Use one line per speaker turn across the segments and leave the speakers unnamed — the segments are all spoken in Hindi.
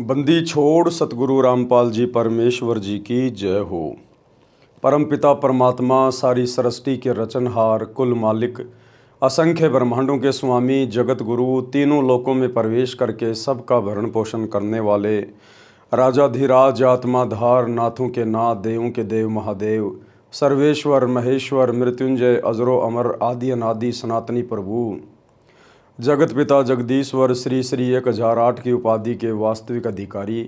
बंदी छोड़ सतगुरु रामपाल जी परमेश्वर जी की जय हो। परमपिता परमात्मा सारी सृष्टि के रचनहार कुल मालिक असंख्य ब्रह्मांडों के स्वामी जगत गुरु तीनों लोकों में प्रवेश करके सबका भरण पोषण करने वाले राजाधिराज आत्माधार नाथों के नाथ देवों के देव महादेव सर्वेश्वर महेश्वर मृत्युंजय अजरो अमर आदि अनादि सनातनी प्रभु जगत पिता जगदीश्वर श्री श्री 1008 की उपाधि के वास्तविक अधिकारी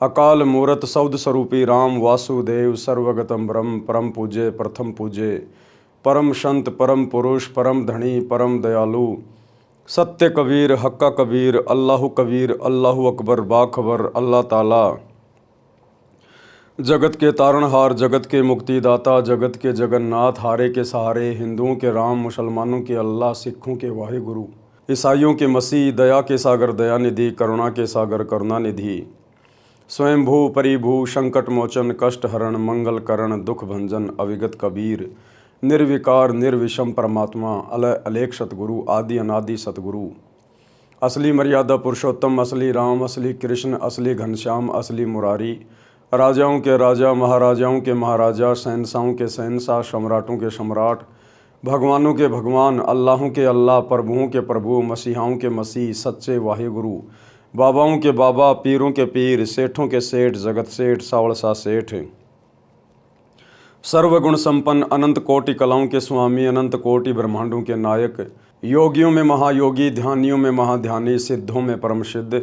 अकाल मूरत शब्द स्वरूपी राम वासुदेव सर्वगतम ब्रह्म परम पूज्य प्रथम पूज्य परम संत परम पुरुष परम धनी परम दयालु सत्य कबीर हक्का कबीर अल्लाह अकबर बाखबर अल्लाह ताला जगत के तारणहार जगत के मुक्तिदाता जगत के जगन्नाथ हारे के सहारे हिंदुओं के राम मुसलमानों के अल्लाह सिखों के वाहिगुरु ईसाइयों के मसीह दया के सागर दयानिधि करुणा के सागर करुणानिधि स्वयंभू परिभू संकट मोचन कष्ट हरण मंगल करण दुख भंजन अविगत कबीर निर्विकार निर्विषम परमात्मा अलय अलेख सतगुरु आदि अनादि सतगुरु असली मर्यादा पुरुषोत्तम असली राम असली कृष्ण असली घनश्याम असली मुरारी राजाओं के राजा महाराजाओं के महाराजा शहंशाहों के शहंशाह सम्राटों के सम्राट भगवानों के भगवान अल्लाहों के अल्लाह प्रभुओं के प्रभु मसीहाओं के मसीह सच्चे वाहिगुरु बाबाओं के बाबा पीरों के पीर सेठों के सेठ जगत सेठ सावड़सा सेठ सर्वगुण संपन्न अनंत कोटि कलाओं के स्वामी अनंत कोटि ब्रह्मांडों के नायक योगियों में महायोगी ध्यानियों में महाध्यानी सिद्धों में परम सिद्ध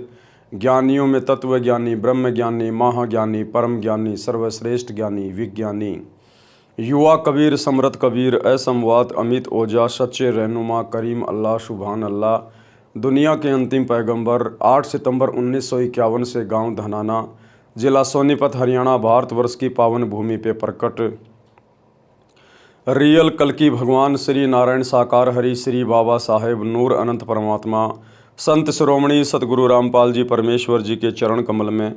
ज्ञानियों में तत्वज्ञानी ब्रह्म ज्ञानी महाज्ञानी परम ज्ञानी सर्वश्रेष्ठ ज्ञानी विज्ञानी युवा कबीर समरथ कबीर असमवात अमित ओजा सच्चे रहनुमा करीम अल्लाह सुभान अल्लाह दुनिया के अंतिम पैगंबर 8 सितंबर 1951 से गांव धनाना जिला सोनीपत हरियाणा भारतवर्ष की पावन भूमि पे प्रकट रियल कल्कि भगवान श्री नारायण साकार हरि श्री बाबा साहेब नूर अनंत परमात्मा संत शिरोमणि सतगुरु रामपाल जी परमेश्वर जी के चरण कमल में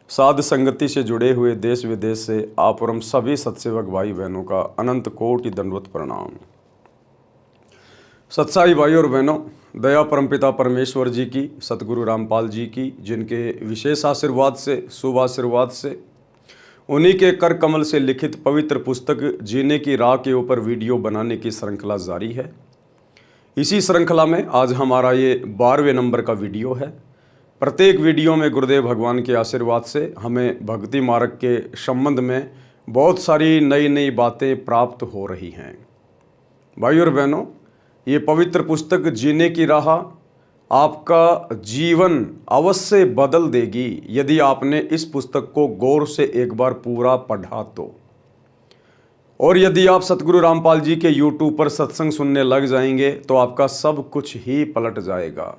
साध संगति से जुड़े हुए देश विदेश से आप और हम सभी सत्सेवक भाई बहनों का अनंत कोटि दंडवत प्रणाम। सत्साई भाई और बहनों, दया परमपिता परमेश्वर जी की सतगुरु रामपाल जी की जिनके विशेष आशीर्वाद से शुभ आशीर्वाद से उन्हीं के कर कमल से लिखित पवित्र पुस्तक जीने की राह के ऊपर वीडियो बनाने की श्रृंखला जारी है। इसी श्रृंखला में आज हमारा ये 12वें नंबर का वीडियो है। प्रत्येक वीडियो में गुरुदेव भगवान के आशीर्वाद से हमें भक्ति मार्ग के संबंध में बहुत सारी नई नई बातें प्राप्त हो रही हैं। भाई और बहनों, ये पवित्र पुस्तक जीने की राह आपका जीवन अवश्य बदल देगी यदि आपने इस पुस्तक को गौर से एक बार पूरा पढ़ा तो। और यदि आप सतगुरु रामपाल जी के YouTube पर सत्संग सुनने लग जाएंगे तो आपका सब कुछ ही पलट जाएगा।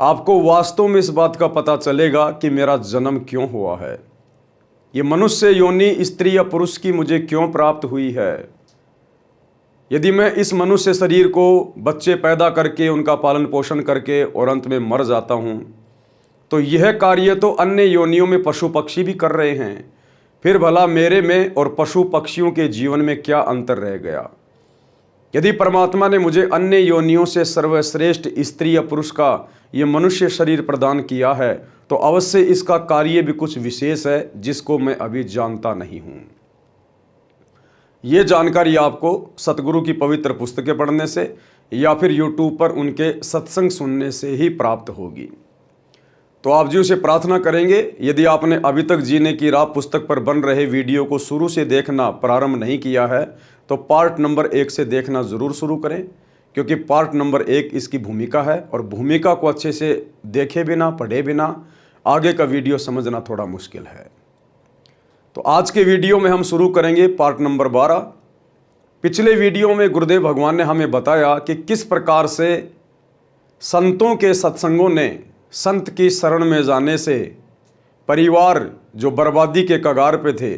आपको वास्तव में इस बात का पता चलेगा कि मेरा जन्म क्यों हुआ है, ये मनुष्य योनि स्त्री या पुरुष की मुझे क्यों प्राप्त हुई है। यदि मैं इस मनुष्य शरीर को बच्चे पैदा करके उनका पालन पोषण करके और अंत में मर जाता हूँ तो यह कार्य तो अन्य योनियों में पशु पक्षी भी कर रहे हैं। फिर भला मेरे में और पशु पक्षियों के जीवन में क्या अंतर रह गया। यदि परमात्मा ने मुझे अन्य योनियों से सर्वश्रेष्ठ स्त्री या पुरुष का ये मनुष्य शरीर प्रदान किया है तो अवश्य इसका कार्य भी कुछ विशेष है जिसको मैं अभी जानता नहीं हूँ। ये जानकारी आपको सतगुरु की पवित्र पुस्तकें पढ़ने से या फिर YouTube पर उनके सत्संग सुनने से ही प्राप्त होगी। तो आप जी उसे प्रार्थना करेंगे, यदि आपने अभी तक जीने की राह पुस्तक पर बन रहे वीडियो को शुरू से देखना प्रारंभ नहीं किया है तो पार्ट नंबर 1 से देखना ज़रूर शुरू करें, क्योंकि पार्ट नंबर 1 इसकी भूमिका है और भूमिका को अच्छे से देखे बिना पढ़े बिना आगे का वीडियो समझना थोड़ा मुश्किल है। तो आज के वीडियो में हम शुरू करेंगे पार्ट नंबर 12। पिछले वीडियो में गुरुदेव भगवान ने हमें बताया कि किस प्रकार से संतों के सत्संगों ने संत की शरण में जाने से परिवार जो बर्बादी के कगार पे थे,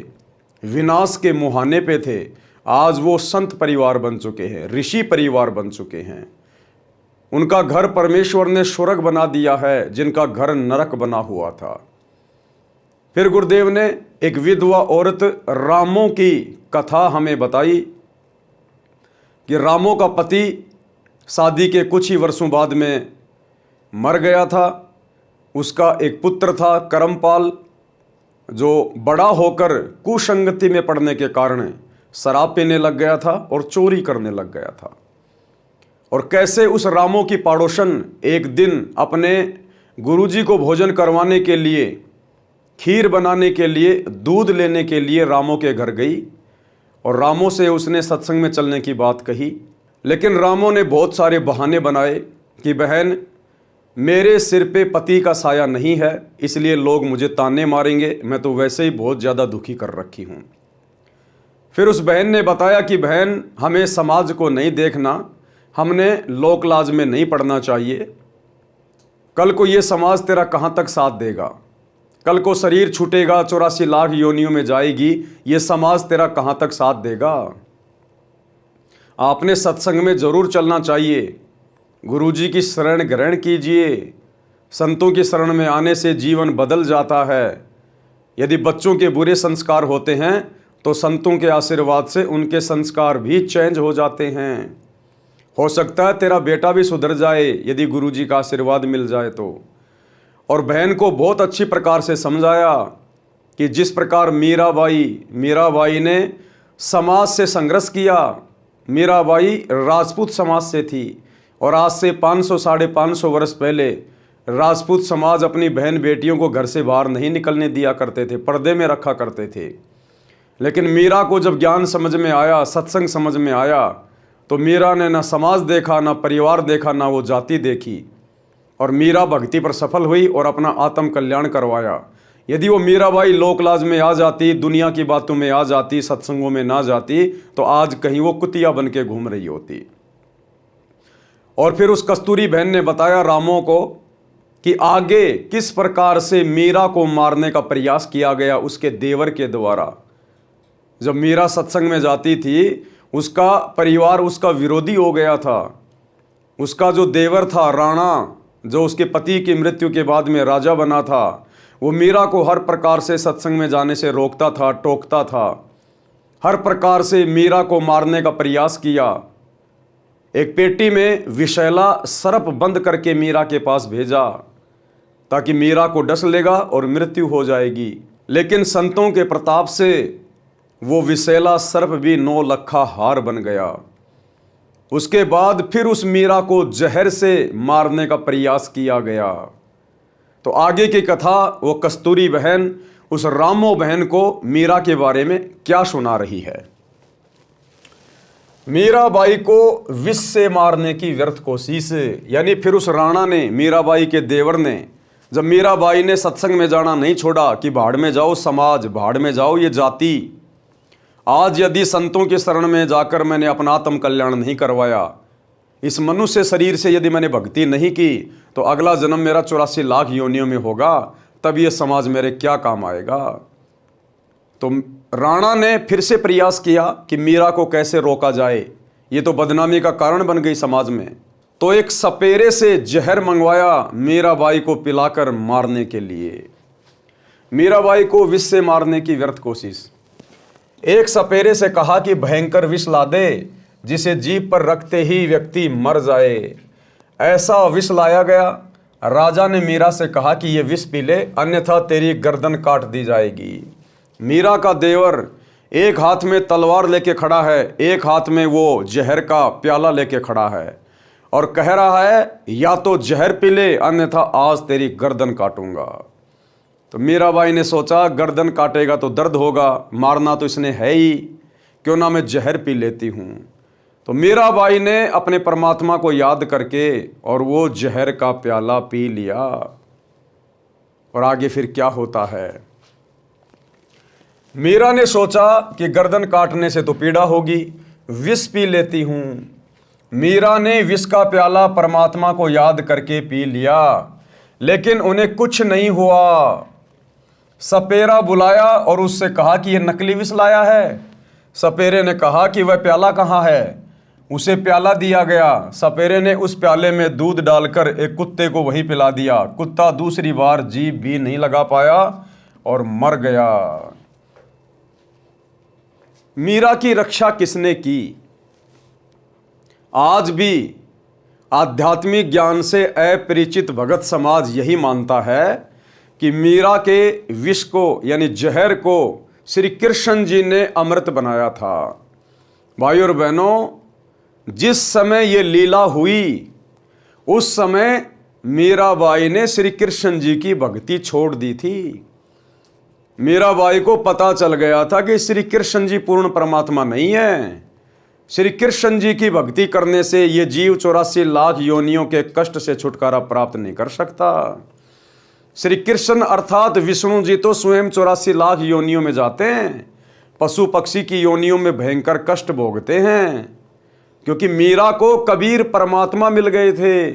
विनाश के मुहाने पे थे, आज वो संत परिवार बन चुके हैं, ऋषि परिवार बन चुके हैं। उनका घर परमेश्वर ने स्वर्ग बना दिया है जिनका घर नरक बना हुआ था। फिर गुरुदेव ने एक विधवा औरत रामों की कथा हमें बताई कि रामों का पति शादी के कुछ ही वर्षों बाद में मर गया था। उसका एक पुत्र था करमपाल, जो बड़ा होकर कुसंगति में पड़ने के कारण शराब पीने लग गया था और चोरी करने लग गया था। और कैसे उस रामों की पड़ोसन एक दिन अपने गुरुजी को भोजन करवाने के लिए, खीर बनाने के लिए, दूध लेने के लिए रामों के घर गई और रामों से उसने सत्संग में चलने की बात कही। लेकिन रामों ने बहुत सारे बहाने बनाए कि बहन, मेरे सिर पे पति का साया नहीं है, इसलिए लोग मुझे ताने मारेंगे, मैं तो वैसे ही बहुत ज़्यादा दुखी कर रखी हूँ। फिर उस बहन ने बताया कि बहन, हमें समाज को नहीं देखना, हमने लोक लाज में नहीं पड़ना चाहिए। कल को ये समाज तेरा कहाँ तक साथ देगा? कल को शरीर छूटेगा, 84 लाख योनियों में जाएगी, ये समाज तेरा कहाँ तक साथ देगा? आपने सत्संग में जरूर चलना चाहिए, गुरुजी की शरण ग्रहण कीजिए। संतों की शरण में आने से जीवन बदल जाता है। यदि बच्चों के बुरे संस्कार होते हैं तो संतों के आशीर्वाद से उनके संस्कार भी चेंज हो जाते हैं। हो सकता है तेरा बेटा भी सुधर जाए यदि गुरुजी का आशीर्वाद मिल जाए तो। और बहन को बहुत अच्छी प्रकार से समझाया कि जिस प्रकार मीराबाई ने समाज से संघर्ष किया। मीराबाई राजपूत समाज से थी और आज से 500 साढ़े 500 वर्ष पहले राजपूत समाज अपनी बहन बेटियों को घर से बाहर नहीं निकलने दिया करते थे, पर्दे में रखा करते थे। लेकिन मीरा को जब ज्ञान समझ में आया, सत्संग समझ में आया, तो मीरा ने ना समाज देखा, ना परिवार देखा, ना वो जाति देखी, और मीरा भक्ति पर सफल हुई और अपना आत्म कल्याण करवाया। यदि वो मीराबाई लोकलाज में आ जाती, दुनिया की बातों में आ जाती, सत्संगों में ना जाती, तो आज कहीं वो कुतिया बन के घूम रही होती। और फिर उस कस्तूरी बहन ने बताया रामों को कि आगे किस प्रकार से मीरा को मारने का प्रयास किया गया उसके देवर के द्वारा। जब मीरा सत्संग में जाती थी, उसका परिवार उसका विरोधी हो गया था। उसका जो देवर था राणा, जो उसके पति की मृत्यु के बाद में राजा बना था, वो मीरा को हर प्रकार से सत्संग में जाने से रोकता था, टोकता था। हर प्रकार से मीरा को मारने का प्रयास किया। एक पेटी में विषैला सर्प बंद करके मीरा के पास भेजा ताकि मीरा को डस लेगा और मृत्यु हो जाएगी। लेकिन संतों के प्रताप से वो विषैला सर्प भी 9 लखा हार बन गया। उसके बाद फिर उस मीरा को जहर से मारने का प्रयास किया गया। तो आगे की कथा वो कस्तूरी बहन उस रामो बहन को मीरा के बारे में क्या सुना रही है। मीराबाई को विष से मारने की व्यर्थ कोशिश, यानी फिर उस राणा ने, मीराबाई के देवर ने, जब मीराबाई ने सत्संग में जाना नहीं छोड़ा कि भाड़ में जाओ समाज, भाड़ में जाओ ये जाति, आज यदि संतों के शरण में जाकर मैंने अपना आत्म कल्याण नहीं करवाया, इस मनुष्य शरीर से यदि मैंने भक्ति नहीं की, तो अगला जन्म मेरा 84 लाख योनियों में होगा, तब ये समाज मेरे क्या काम आएगा। तो राणा ने फिर से प्रयास किया कि मीरा को कैसे रोका जाए, ये तो बदनामी का कारण बन गई समाज में। तो एक सपेरे से जहर मंगवाया मीराबाई को पिलाकर मारने के लिए। मीराबाई को विष से मारने की व्यर्थ कोशिश। एक सपेरे से कहा कि भयंकर विष ला दे जिसे जीभ पर रखते ही व्यक्ति मर जाए। ऐसा विष लाया गया। राजा ने मीरा से कहा कि ये विष पी ले, अन्यथा तेरी गर्दन काट दी जाएगी। मीरा का देवर एक हाथ में तलवार लेके खड़ा है, एक हाथ में वो जहर का प्याला लेके खड़ा है और कह रहा है या तो जहर पी ले, अन्यथा आज तेरी गर्दन काटूंगा। तो मीराबाई ने सोचा गर्दन काटेगा तो दर्द होगा, मारना तो इसने है ही, क्यों ना मैं जहर पी लेती हूँ। तो मीराबाई ने अपने परमात्मा को याद करके और वो जहर का प्याला पी लिया। और आगे फिर क्या होता है। मीरा ने सोचा कि गर्दन काटने से तो पीड़ा होगी, विष पी लेती हूँ। मीरा ने विष का प्याला परमात्मा को याद करके पी लिया, लेकिन उन्हें कुछ नहीं हुआ। सपेरा बुलाया और उससे कहा कि यह नकली विष लाया है। सपेरे ने कहा कि वह प्याला कहाँ है। उसे प्याला दिया गया। सपेरे ने उस प्याले में दूध डालकर एक कुत्ते को वही पिला दिया। कुत्ता दूसरी बार जीभ भी नहीं लगा पाया और मर गया। मीरा की रक्षा किसने की? आज भी आध्यात्मिक ज्ञान से अपरिचित भगत समाज यही मानता है कि मीरा के विष को यानी जहर को श्री कृष्ण जी ने अमृत बनाया था। भाई और बहनों, जिस समय ये लीला हुई उस समय मीराबाई ने श्री कृष्ण जी की भक्ति छोड़ दी थी। मीराबाई को पता चल गया था कि श्री कृष्ण जी पूर्ण परमात्मा नहीं है। श्री कृष्ण जी की भक्ति करने से ये जीव 84 लाख योनियों के कष्ट से छुटकारा प्राप्त नहीं कर सकता। श्री कृष्ण अर्थात विष्णु जी तो स्वयं 84 लाख योनियों में जाते हैं, पशु पक्षी की योनियों में भयंकर कष्ट भोगते हैं, क्योंकि मीरा को कबीर परमात्मा मिल गए थे।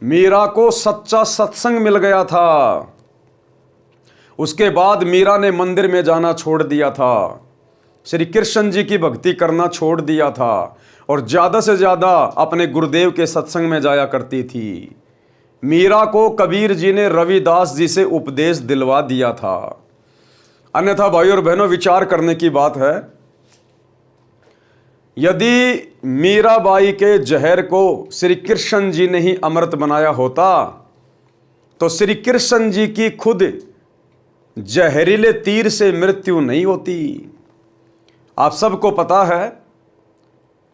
मीरा को सच्चा सत्संग मिल गया था। उसके बाद मीरा ने मंदिर में जाना छोड़ दिया था, श्री कृष्ण जी की भक्ति करना छोड़ दिया था और ज़्यादा से ज़्यादा अपने गुरुदेव के सत्संग में जाया करती थी। मीरा को कबीर जी ने रविदास जी से उपदेश दिलवा दिया था। अन्यथा भाई और बहनों, विचार करने की बात है, यदि मीराबाई के जहर को श्री कृष्ण जी ने ही अमृत बनाया होता तो श्री कृष्ण जी की खुद जहरीले तीर से मृत्यु नहीं होती। आप सबको पता है,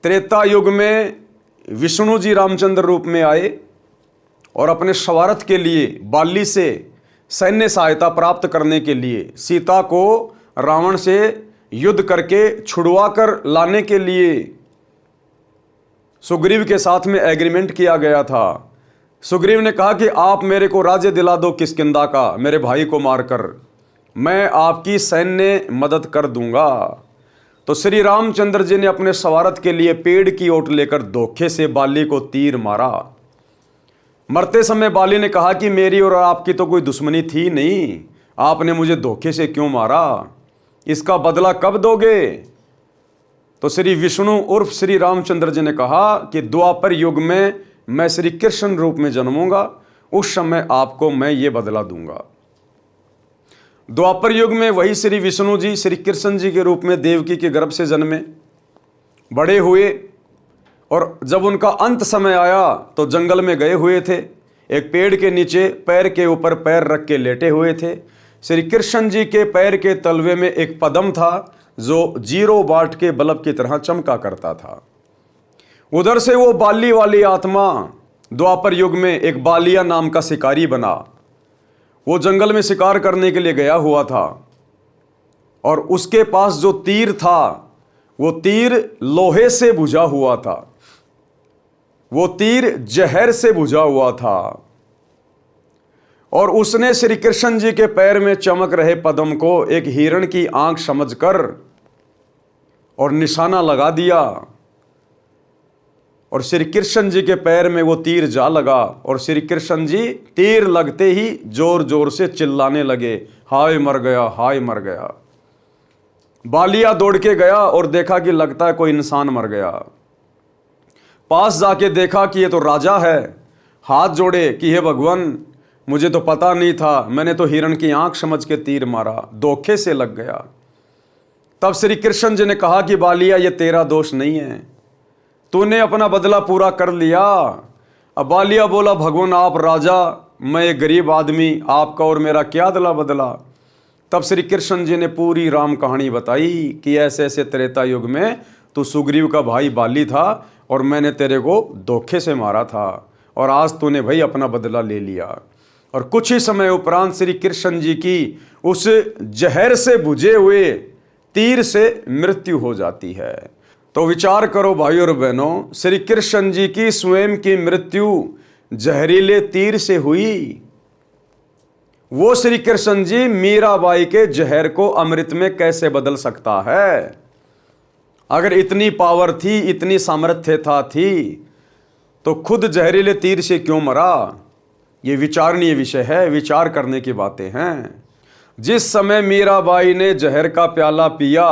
त्रेता युग में विष्णु जी रामचंद्र रूप में आए और अपने स्वार्थ के लिए बाली से सैन्य सहायता प्राप्त करने के लिए सीता को रावण से युद्ध करके छुड़वा कर लाने के लिए सुग्रीव के साथ में एग्रीमेंट किया गया था। सुग्रीव ने कहा कि आप मेरे को राज्य दिला दो किष्किंधा का, मेरे भाई को मारकर, मैं आपकी सैन्य मदद कर दूंगा। तो श्री रामचंद्र जी ने अपने स्वार्थ के लिए पेड़ की ओट लेकर धोखे से बाली को तीर मारा। मरते समय बाली ने कहा कि मेरी और आपकी तो कोई दुश्मनी थी नहीं, आपने मुझे धोखे से क्यों मारा, इसका बदला कब दोगे? तो श्री विष्णु उर्फ श्री रामचंद्र जी ने कहा कि द्वापर युग में मैं श्री कृष्ण रूप में जन्मूंगा, उस समय आपको मैं ये बदला दूंगा। द्वापर युग में वही श्री विष्णु जी श्री कृष्ण जी के रूप में देवकी के गर्भ से जन्मे, बड़े हुए और जब उनका अंत समय आया तो जंगल में गए हुए थे। एक पेड़ के नीचे पैर के ऊपर पैर रख के लेटे हुए थे। श्री कृष्ण जी के पैर के तलवे में एक पद्म था जो 0 वाट के बल्ब की तरह चमका करता था। उधर से वो बाली वाली आत्मा द्वापर युग में एक बालिया नाम का शिकारी बना। वो जंगल में शिकार करने के लिए गया हुआ था और उसके पास जो तीर था वो तीर लोहे से बुझा हुआ था, वो तीर जहर से बुझा हुआ था और उसने श्री कृष्ण जी के पैर में चमक रहे पद्म को एक हिरण की आंख समझकर और निशाना लगा दिया और श्री कृष्ण जी के पैर में वो तीर जा लगा और श्री कृष्ण जी तीर लगते ही जोर जोर से चिल्लाने लगे, हाय मर गया, हाय मर गया। बालिया दौड़ के गया और देखा कि लगता है कोई इंसान मर गया। पास जाके देखा कि ये तो राजा है। हाथ जोड़े कि हे भगवान, मुझे तो पता नहीं था, मैंने तो हिरण की आंख समझ के तीर मारा, धोखे से लग गया। तब श्री कृष्ण जी ने कहा कि बालिया, ये तेरा दोष नहीं है, तूने अपना बदला पूरा कर लिया। अब बालिया बोला, भगवान आप राजा, मैं एक गरीब आदमी, आपका और मेरा क्या अदला बदला। तब श्री कृष्ण जी ने पूरी राम कहानी बताई कि ऐसे ऐसे त्रेता युग में तू सुग्रीव का भाई बाली था और मैंने तेरे को धोखे से मारा था और आज तूने भाई अपना बदला ले लिया। और कुछ ही समय उपरांत श्री कृष्ण जी की उस जहर से बुझे हुए तीर से मृत्यु हो जाती है। तो विचार करो भाई और बहनों, श्री कृष्ण जी की स्वयं की मृत्यु जहरीले तीर से हुई। वो श्री कृष्ण जी मीराबाई के जहर को अमृत में कैसे बदल सकता है? अगर इतनी पावर थी, इतनी सामर्थ्यता थी, तो खुद जहरीले तीर से क्यों मरा? ये विचारणीय विषय है, विचार करने की बातें हैं। जिस समय मीराबाई ने जहर का प्याला पिया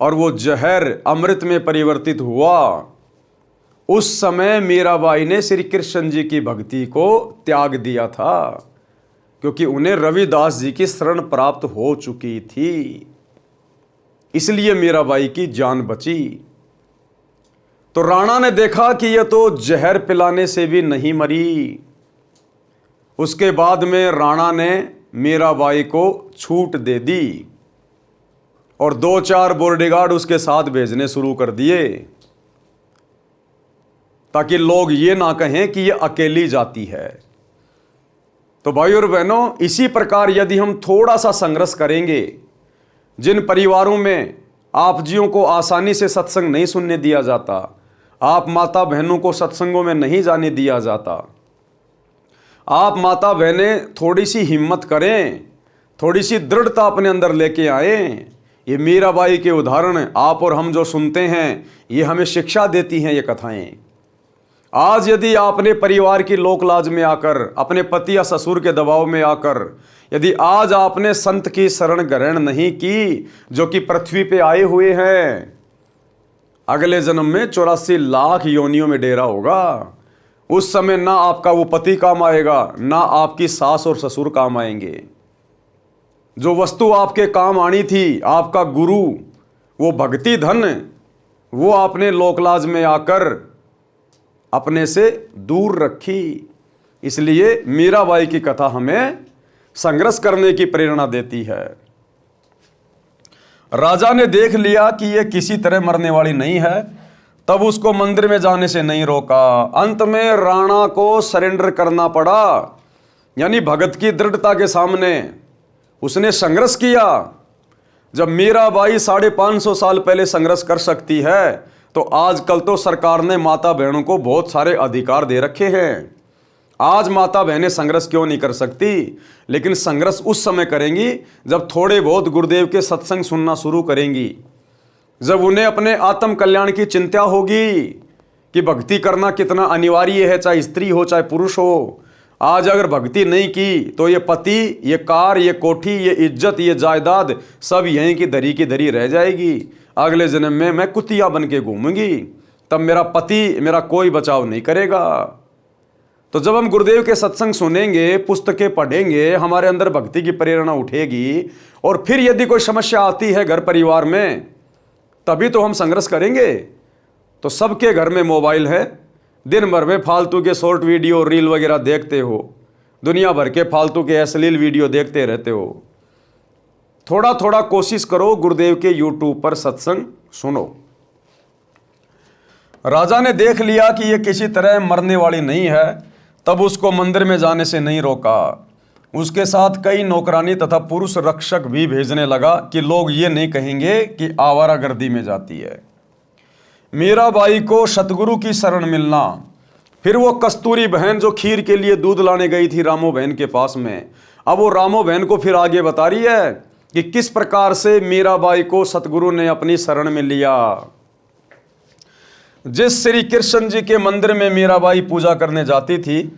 और वो जहर अमृत में परिवर्तित हुआ, उस समय मीराबाई ने श्री कृष्ण जी की भक्ति को त्याग दिया था, क्योंकि उन्हें रविदास जी की शरण प्राप्त हो चुकी थी। इसलिए मीराबाई की जान बची। तो राणा ने देखा कि यह तो जहर पिलाने से भी नहीं मरी। उसके बाद में राणा ने मीराबाई को छूट दे दी और 2-4 बॉडीगार्ड उसके साथ भेजने शुरू कर दिए, ताकि लोग ये ना कहें कि यह अकेली जाती है। तो भाई और बहनों, इसी प्रकार यदि हम थोड़ा सा संघर्ष करेंगे, जिन परिवारों में आप जियों को आसानी से सत्संग नहीं सुनने दिया जाता, आप माता बहनों को सत्संगों में नहीं जाने दिया जाता, आप माता बहनें थोड़ी सी हिम्मत करें, थोड़ी सी दृढ़ता अपने अंदर लेके आएं। ये मीराबाई के उदाहरण आप और हम जो सुनते हैं, ये हमें शिक्षा देती हैं ये कथाएं। आज यदि आपने परिवार की लोकलाज में आकर, अपने पति या ससुर के दबाव में आकर, यदि आज आपने संत की शरण ग्रहण नहीं की, जो कि पृथ्वी पे आए हुए हैं, अगले जन्म में 84 लाख योनियों में डेरा होगा। उस समय ना आपका वो पति काम आएगा, ना आपकी सास और ससुर काम आएंगे। जो वस्तु आपके काम आनी थी, आपका गुरु, वो भक्ति धन, वो आपने लोकलाज में आकर अपने से दूर रखी। इसलिए मीराबाई की कथा हमें संघर्ष करने की प्रेरणा देती है। राजा ने देख लिया कि यह किसी तरह मरने वाली नहीं है, तब उसको मंदिर में जाने से नहीं रोका। अंत में राणा को सरेंडर करना पड़ा, यानी भगत की दृढ़ता के सामने उसने संघर्ष किया। जब मीराबाई 550 साल पहले संघर्ष कर सकती है, तो आजकल तो सरकार ने माता बहनों को बहुत सारे अधिकार दे रखे हैं। आज माता बहनें संघर्ष क्यों नहीं कर सकती? लेकिन संघर्ष उस समय करेंगी जब थोड़े बहुत गुरुदेव के सत्संग सुनना शुरू करेंगी, जब उन्हें अपने आत्म कल्याण की चिंता होगी कि भक्ति करना कितना अनिवार्य है, चाहे स्त्री हो चाहे पुरुष हो। आज अगर भक्ति नहीं की तो ये पति, ये कार, ये कोठी, ये इज्जत, ये जायदाद सब यहीं की धरी रह जाएगी। अगले जन्म में मैं कुतिया बन के घूमूंगी, तब मेरा पति मेरा कोई बचाव नहीं करेगा। तो जब हम गुरुदेव के सत्संग सुनेंगे, पुस्तकें पढ़ेंगे, हमारे अंदर भक्ति की प्रेरणा उठेगी, और फिर यदि कोई समस्या आती है घर परिवार में, तभी तो हम संघर्ष करेंगे। तो सबके घर में मोबाइल है, दिन भर में फालतू के शॉर्ट वीडियो, रील वगैरह देखते हो, दुनिया भर के फालतू के अश्लील वीडियो देखते रहते हो। थोड़ा थोड़ा कोशिश करो, गुरुदेव के यूट्यूब पर सत्संग सुनो। राजा ने देख लिया कि यह किसी तरह मरने वाली नहीं है, तब उसको मंदिर में जाने से नहीं रोका। उसके साथ कई नौकरानी तथा पुरुष रक्षक भी भेजने लगा कि लोग ये नहीं कहेंगे कि आवारागर्दी में जाती है। मीराबाई को सतगुरु की शरण मिलना, फिर वो कस्तूरी बहन जो खीर के लिए दूध लाने गई थी रामो बहन के पास में, अब वो रामो बहन को फिर आगे बता रही है कि किस प्रकार से मीराबाई को सतगुरु ने अपनी शरण में लिया। जिस श्री कृष्ण जी के मंदिर में मीराबाई पूजा करने जाती थी,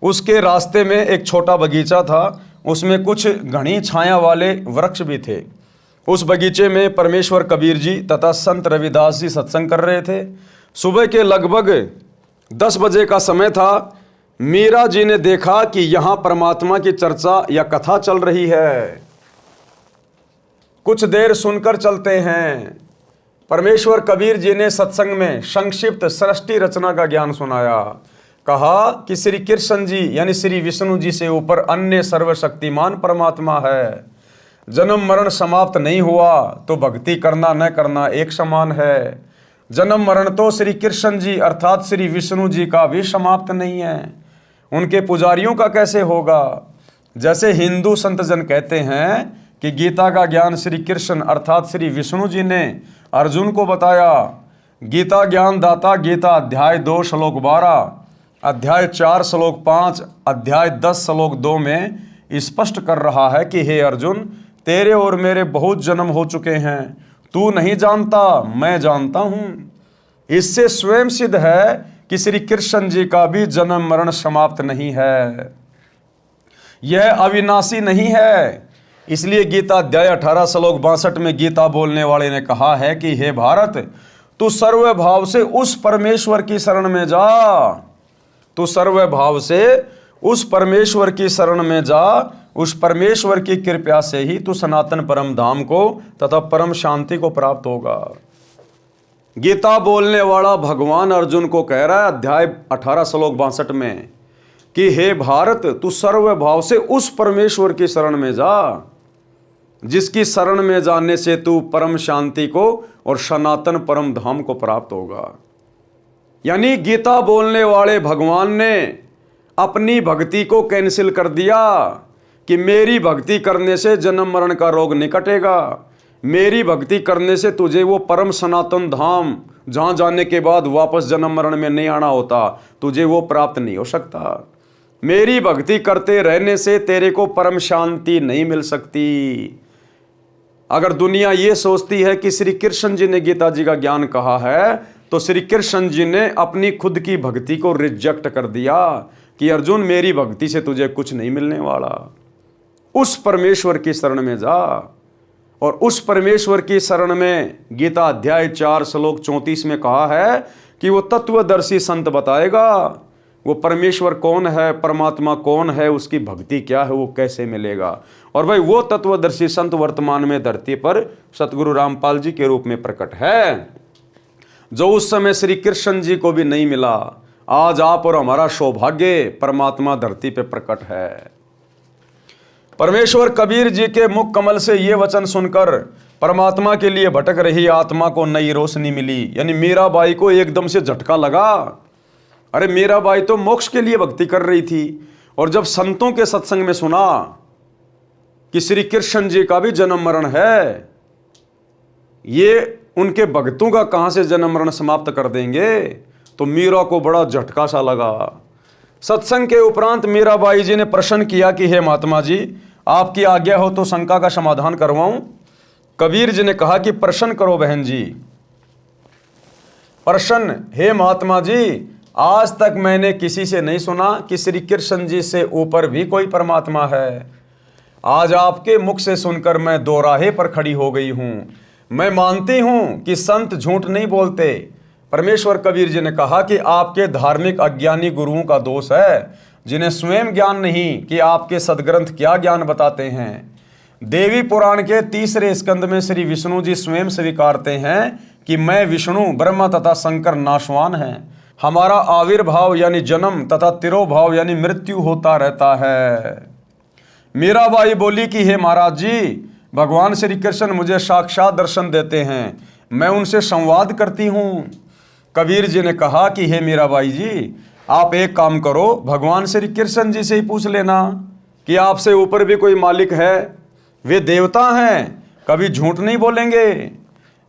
उसके रास्ते में एक छोटा बगीचा था, उसमें कुछ घनी छाया वाले वृक्ष भी थे। उस बगीचे में परमेश्वर कबीर जी तथा संत रविदास जी सत्संग कर रहे थे। सुबह के लगभग 10 बजे का समय था। मीरा जी ने देखा कि यहाँ परमात्मा की चर्चा या कथा चल रही है। कुछ देर सुनकर चलते हैं। परमेश्वर कबीर जी ने सत्संग में संक्षिप्त सृष्टि रचना का ज्ञान सुनाया। कहा कि श्री कृष्ण जी यानी श्री विष्णु जी से ऊपर अन्य सर्वशक्तिमान परमात्मा है। जन्म मरण समाप्त नहीं हुआ तो भक्ति करना न करना एक समान है। जन्म मरण तो श्री कृष्ण जी अर्थात श्री विष्णु जी का भी समाप्त नहीं है, उनके पुजारियों का कैसे होगा। जैसे हिंदू संत जन कहते हैं कि गीता का ज्ञान श्री कृष्ण अर्थात श्री विष्णु जी ने अर्जुन को बताया। गीता ज्ञान दाता गीता अध्याय 2 श्लोक 12, अध्याय 4 श्लोक 5, अध्याय 10 श्लोक 2 में स्पष्ट कर रहा है कि हे अर्जुन, तेरे और मेरे बहुत जन्म हो चुके हैं, तू नहीं जानता, मैं जानता हूँ। इससे स्वयं सिद्ध है कि श्री कृष्ण जी का भी जन्म मरण समाप्त नहीं है, यह अविनाशी नहीं है। इसलिए गीता अध्याय 18 श्लोक 62 में गीता बोलने वाले ने कहा है कि हे भारत, तू सर्वभाव से उस परमेश्वर की शरण में जा, तू सर्वभाव से उस परमेश्वर की शरण में जा। उस परमेश्वर की कृपा से ही तू सनातन परम धाम को तथा परम शांति को प्राप्त होगा। गीता बोलने वाला भगवान अर्जुन को कह रहा है अध्याय 18 श्लोक 62 में कि हे भारत, तू सर्वभाव से उस परमेश्वर की शरण में जा जिसकी शरण में जाने से तू परम शांति को और सनातन परम धाम को प्राप्त होगा। यानी गीता बोलने वाले भगवान ने अपनी भक्ति को कैंसिल कर दिया कि मेरी भक्ति करने से जन्म मरण का रोग नहीं कटेगा, मेरी भक्ति करने से तुझे वो परम सनातन धाम जहाँ जाने के बाद वापस जन्म मरण में नहीं आना होता, तुझे वो प्राप्त नहीं हो सकता। मेरी भक्ति करते रहने से तेरे को परम शांति नहीं मिल सकती। अगर दुनिया ये सोचती है कि श्री कृष्ण जी ने गीता जी का ज्ञान कहा है, तो श्री कृष्ण जी ने अपनी खुद की भक्ति को रिजेक्ट कर दिया कि अर्जुन, मेरी भक्ति से तुझे कुछ नहीं मिलने वाला। उस परमेश्वर की शरण में जा, और उस परमेश्वर की शरण में गीता अध्याय 4 श्लोक 34 में कहा है कि वो तत्वदर्शी संत बताएगा वो परमेश्वर कौन है, परमात्मा कौन है, उसकी भक्ति क्या है, वो कैसे मिलेगा। और भाई वो तत्वदर्शी संत वर्तमान में धरती पर सतगुरु रामपाल जी के रूप में प्रकट है, जो उस समय श्री कृष्ण जी को भी नहीं मिला। आज आप और हमारा सौभाग्य परमात्मा धरती पे प्रकट है। परमेश्वर कबीर जी के मुख कमल से ये वचन सुनकर परमात्मा के लिए भटक रही आत्मा को नई रोशनी मिली। यानी मीराबाई को एकदम से झटका लगा, अरे मीराबाई तो मोक्ष के लिए भक्ति कर रही थी, और जब संतों के सत्संग में सुना कि श्री कृष्ण जी का भी जन्म मरण है, ये उनके भक्तों का कहां से जन्म मरण समाप्त कर देंगे, तो मीरा को बड़ा झटका सा लगा। सत्संग के उपरांत मीराबाई जी ने प्रश्न किया कि हे महात्मा जी, आपकी आज्ञा हो तो शंका का समाधान करवाऊं। कबीर जी ने कहा कि प्रश्न करो बहन जी। प्रश्न, हे महात्मा जी, आज तक मैंने किसी से नहीं सुना कि श्री कृष्ण जी से ऊपर भी कोई परमात्मा है। आज आपके मुख से सुनकर मैं दोराहे पर खड़ी हो गई हूं। मैं मानती हूं कि संत झूठ नहीं बोलते। परमेश्वर कबीर जी ने कहा कि आपके धार्मिक अज्ञानी गुरुओं का दोष है, जिन्हें स्वयं ज्ञान नहीं कि आपके सदग्रंथ क्या ज्ञान बताते हैं। देवी पुराण के 3 स्कंद में श्री विष्णु जी स्वयं स्वीकारते हैं कि मैं विष्णु ब्रह्मा तथा शंकर नाशवान हैं। हमारा आविर्भाव यानी जन्म तथा तिरोभाव यानी मृत्यु होता रहता है। मीराबाई बोली कि हे महाराज जी, भगवान श्री कृष्ण मुझे साक्षात दर्शन देते हैं, मैं उनसे संवाद करती हूँ। कबीर जी ने कहा कि हे मीराबाई जी, आप एक काम करो, भगवान श्री कृष्ण जी से ही पूछ लेना कि आपसे ऊपर भी कोई मालिक है। वे देवता हैं, कभी झूठ नहीं बोलेंगे।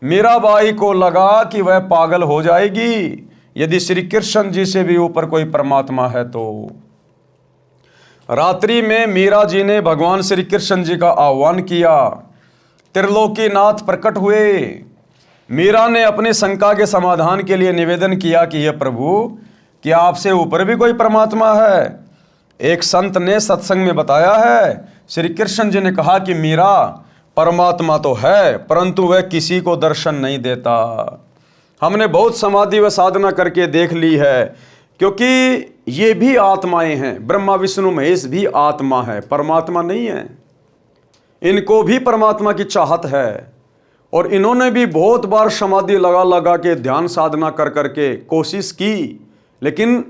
मीराबाई को लगा कि वह पागल हो जाएगी यदि श्री कृष्ण जी से भी ऊपर कोई परमात्मा है तो। रात्रि में मीरा जी ने भगवान श्री कृष्ण जी का आह्वान किया। त्रिलोकीनाथ प्रकट हुए। मीरा ने अपनी शंका के समाधान के लिए निवेदन किया कि हे प्रभु, क्या आपसे ऊपर भी कोई परमात्मा है? एक संत ने सत्संग में बताया है, श्री कृष्ण जी ने कहा कि मीरा, परमात्मा तो है परंतु वह किसी को दर्शन नहीं देता। हमने बहुत समाधि व साधना करके देख ली है, क्योंकि ये भी आत्माएं हैं। ब्रह्मा विष्णु महेश भी आत्मा है, परमात्मा नहीं है। इनको भी परमात्मा की चाहत है, और इन्होंने भी बहुत बार समाधि लगा लगा के ध्यान साधना कर करके कोशिश की, लेकिन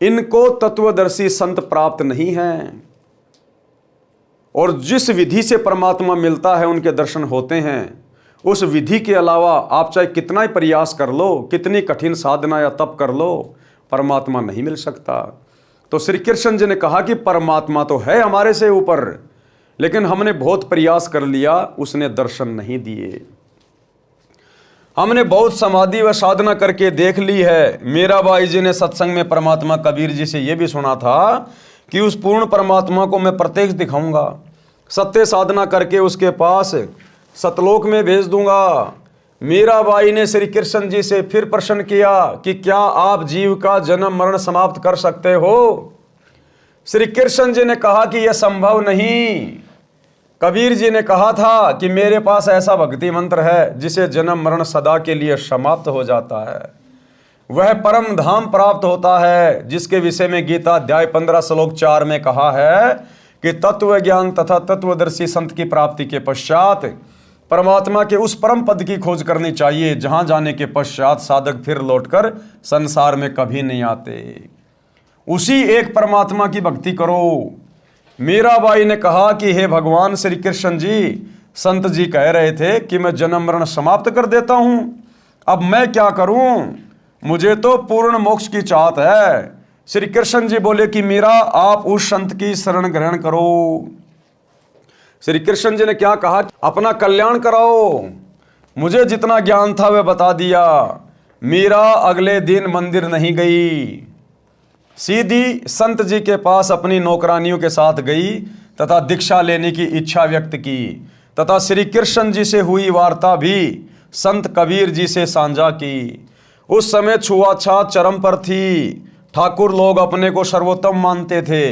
इनको तत्वदर्शी संत प्राप्त नहीं हैं। और जिस विधि से परमात्मा मिलता है, उनके दर्शन होते हैं, उस विधि के अलावा आप चाहे कितना ही प्रयास कर लो, कितनी कठिन साधना या तप कर लो, परमात्मा नहीं मिल सकता। तो श्री कृष्ण जी ने कहा कि परमात्मा तो है हमारे से ऊपर, लेकिन हमने बहुत प्रयास कर लिया, उसने दर्शन नहीं दिए। हमने बहुत समाधि व साधना करके देख ली है। मीराबाई जी ने सत्संग में परमात्मा कबीर जी से यह भी सुना था कि उस पूर्ण परमात्मा को मैं प्रत्यक्ष दिखाऊंगा, सत्य साधना करके उसके पास सतलोक में भेज दूंगा। मीराबाई ने श्री कृष्ण जी से फिर प्रश्न किया कि क्या आप जीव का जन्म मरण समाप्त कर सकते हो? श्री कृष्ण जी ने कहा कि यह संभव नहीं। कबीर जी ने कहा था कि मेरे पास ऐसा भक्ति मंत्र है जिसे जन्म मरण सदा के लिए समाप्त हो जाता है। वह परम धाम प्राप्त होता है, जिसके विषय में गीता अध्याय 15 श्लोक 4 में कहा है कि तत्व ज्ञान तथा तत्वदर्शी संत की प्राप्ति के पश्चात परमात्मा के उस परम पद की खोज करनी चाहिए जहां जाने के पश्चात साधक फिर लौटकर संसार में कभी नहीं आते। उसी एक परमात्मा की भक्ति करो। मीराबाई ने कहा कि हे भगवान श्री कृष्ण जी, संत जी कह रहे थे कि मैं जन्म मरण समाप्त कर देता हूं, अब मैं क्या करूं, मुझे तो पूर्ण मोक्ष की चाहत है। श्री कृष्ण जी बोले कि मीरा, आप उस संत की शरण ग्रहण करो। श्री कृष्ण जी ने क्या कहा, अपना कल्याण कराओ। मुझे जितना ज्ञान था वह बता दिया। मीरा अगले दिन मंदिर नहीं गई, सीधी संत जी के पास अपनी नौकरानियों के साथ गई तथा दीक्षा लेने की इच्छा व्यक्त की तथा श्री कृष्ण जी से हुई वार्ता भी संत कबीर जी से साझा की। उस समय छुआछात चरम पर थी। ठाकुर लोग अपने को सर्वोत्तम मानते थे।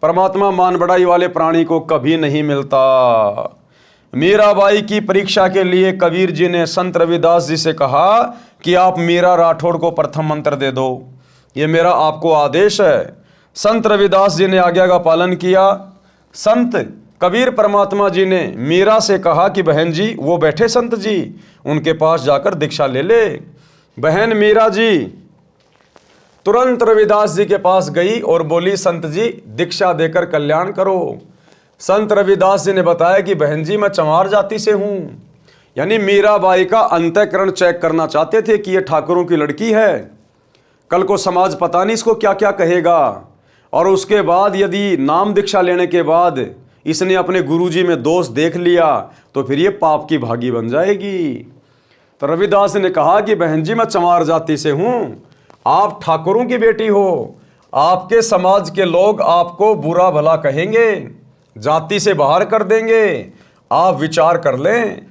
परमात्मा मान बढ़ाई वाले प्राणी को कभी नहीं मिलता। मीराबाई की परीक्षा के लिए कबीर जी ने संत रविदास जी से कहा कि आप मीरा राठौड़ को प्रथम मंत्र दे दो, ये मेरा आपको आदेश है। संत रविदास जी ने आज्ञा का पालन किया। संत कबीर परमात्मा जी ने मीरा से कहा कि बहन जी, वो बैठे संत जी, उनके पास जाकर दीक्षा ले ले। बहन मीरा जी तुरंत रविदास जी के पास गई और बोली, संत जी दीक्षा देकर कल्याण करो। संत रविदास जी ने बताया कि बहन जी, मैं चमार जाति से हूं। यानी मीराबाई का अंतःकरण चेक करना चाहते थे कि ये ठाकुरों की लड़की है, कल को समाज पता नहीं इसको क्या क्या कहेगा। और उसके बाद यदि नाम दीक्षा लेने के बाद इसने अपने गुरुजी में दोष देख लिया तो फिर ये पाप की भागी बन जाएगी। तो रविदास ने कहा कि बहन जी, मैं चमार जाति से हूं, आप ठाकुरों की बेटी हो, आपके समाज के लोग आपको बुरा भला कहेंगे, जाति से बाहर कर देंगे, आप विचार कर लें।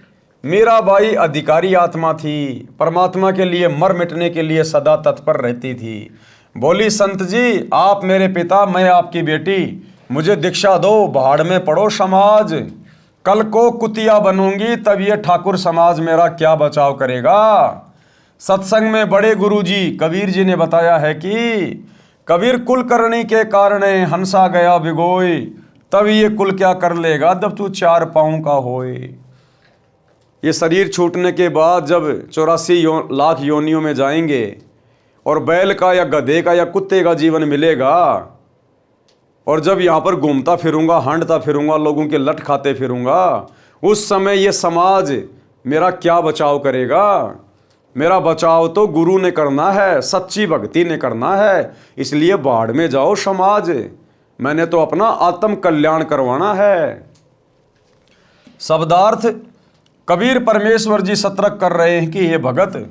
मीराबाई अधिकारी आत्मा थी, परमात्मा के लिए मर मिटने के लिए सदा तत्पर रहती थी। बोली, संत जी आप मेरे पिता, मैं आपकी बेटी, मुझे दीक्षा दो, भाड़ में पड़ो समाज, कल को कुतिया बनूंगी तब ये ठाकुर समाज मेरा क्या बचाव करेगा। सत्संग में बड़े गुरुजी कबीर जी ने बताया है कि कबीर कुल करने के कारण हंसा गया भिगोई, तब ये कुल क्या कर लेगा जब तू 4 पाँव का होए। ये शरीर छूटने के बाद जब 84 लाख योनियों में जाएंगे और बैल का या गधे का या कुत्ते का जीवन मिलेगा, और जब यहाँ पर घूमता फिरूंगा, हांडता फिरूंगा, लोगों के लट खाते फिरूंगा, उस समय ये समाज मेरा क्या बचाव करेगा। मेरा बचाव तो गुरु ने करना है, सच्ची भक्ति ने करना है। इसलिए बाढ़ में जाओ समाज, मैंने तो अपना आत्म कल्याण करवाना है। शब्दार्थ, कबीर परमेश्वर जी सतर्क कर रहे हैं कि हे भगत,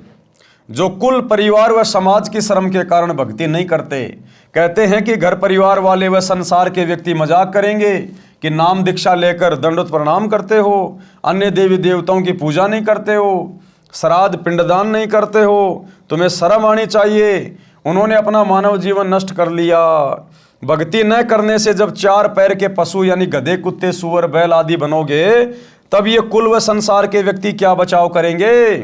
जो कुल परिवार व समाज की शर्म के कारण भक्ति नहीं करते, कहते हैं कि घर परिवार वाले व संसार के व्यक्ति मजाक करेंगे कि नाम दीक्षा लेकर दंडवत प्रणाम करते हो, अन्य देवी देवताओं की पूजा नहीं करते हो, श्राद्ध पिंडदान नहीं करते हो, तुम्हें शर्म आनी चाहिए। उन्होंने अपना मानव जीवन नष्ट कर लिया। भक्ति न करने से जब 4 पैर के पशु यानी गधे, कुत्ते, सुअर, बैल आदि बनोगे, तब ये कुल व संसार के व्यक्ति क्या बचाव करेंगे।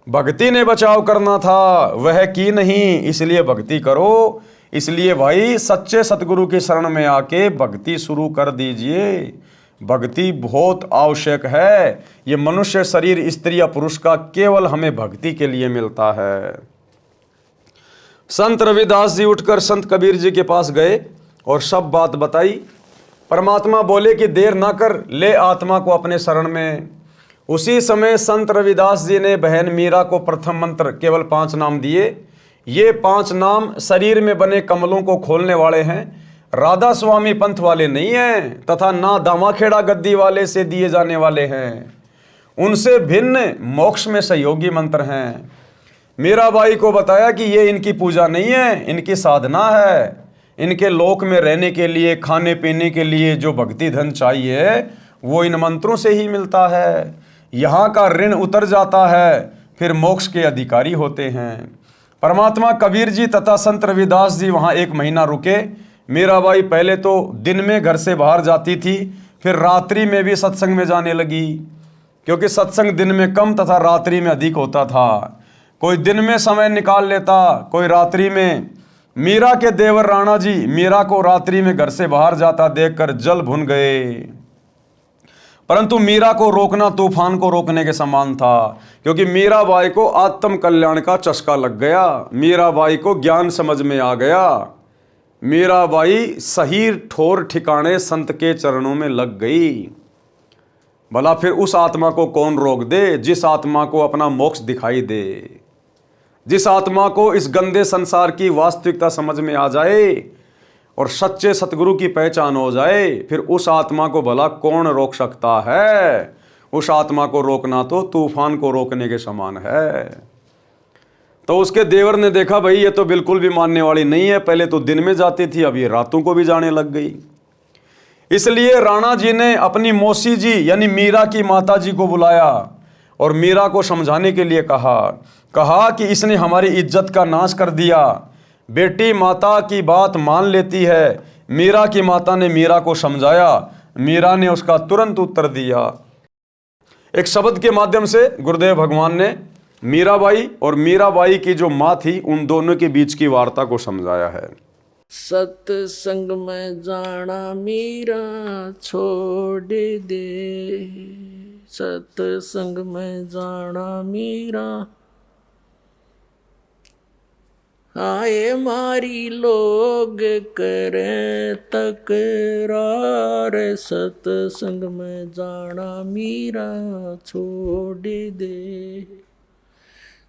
भक्ति ने बचाव करना था, वह की नहीं, इसलिए भक्ति करो। इसलिए भाई सच्चे सतगुरु की शरण में आके भक्ति शुरू कर दीजिए। भक्ति बहुत आवश्यक है। ये मनुष्य शरीर स्त्री या पुरुष का केवल हमें भक्ति के लिए मिलता है। संत रविदास जी उठकर संत कबीर जी के पास गए और सब बात बताई। परमात्मा बोले कि देर ना कर, ले आत्मा को अपने शरण में। उसी समय संत रविदास जी ने बहन मीरा को प्रथम मंत्र केवल 5 नाम दिए। ये 5 नाम शरीर में बने कमलों को खोलने वाले हैं, राधा स्वामी पंथ वाले नहीं हैं तथा ना दामाखेड़ा गद्दी वाले से दिए जाने वाले हैं। उनसे भिन्न मोक्ष में सहयोगी मंत्र हैं। मीराबाई को बताया कि ये इनकी पूजा नहीं है, इनकी साधना है। इनके लोक में रहने के लिए, खाने पीने के लिए जो भक्ति धन चाहिए वो इन मंत्रों से ही मिलता है। यहाँ का ऋण उतर जाता है, फिर मोक्ष के अधिकारी होते हैं। परमात्मा कबीर जी तथा संत रविदास जी वहाँ 1 महीना रुके। मीराबाई पहले तो दिन में घर से बाहर जाती थी, फिर रात्रि में भी सत्संग में जाने लगी, क्योंकि सत्संग दिन में कम तथा रात्रि में अधिक होता था। कोई दिन में समय निकाल लेता, कोई रात्रि में। मीरा के देवर राणा जी मीरा को रात्रि में घर से बाहर जाता देखकर जल भुन गए। परंतु मीरा को रोकना तूफान को रोकने के समान था, क्योंकि मीराबाई को आत्म कल्याण का चस्का लग गया, मीराबाई को ज्ञान समझ में आ गया, मीराबाई सही ठोर ठिकाने संत के चरणों में लग गई। भला फिर उस आत्मा को कौन रोक दे, जिस आत्मा को अपना मोक्ष दिखाई दे, जिस आत्मा को इस गंदे संसार की वास्तविकता समझ में आ जाए और सच्चे सतगुरु की पहचान हो जाए, फिर उस आत्मा को भला कौन रोक सकता है। उस आत्मा को रोकना तो तूफान को रोकने के समान है। तो उसके देवर ने देखा, भाई ये तो बिल्कुल भी मानने वाली नहीं है, पहले तो दिन में जाती थी, अब ये रातों को भी जाने लग गई। इसलिए राणा जी ने अपनी मौसी जी यानी मीरा की माता जी को बुलाया और मीरा को समझाने के लिए कहा कि इसने हमारी इज्जत का नाश कर दिया। बेटी माता की बात मान लेती है। मीरा की माता ने मीरा को समझाया, मीरा ने उसका तुरंत उत्तर दिया। एक शब्द के माध्यम से गुरुदेव भगवान ने मीराबाई और मीराबाई की जो माँ थी उन दोनों के बीच की वार्ता को समझाया है।
सत्संग में जाना मीरा छोड़ दे, सत्संग में जाना मीरा, आए मारी लोग करें तकरार, सत्संग में जाना मीरा छोड़ दे,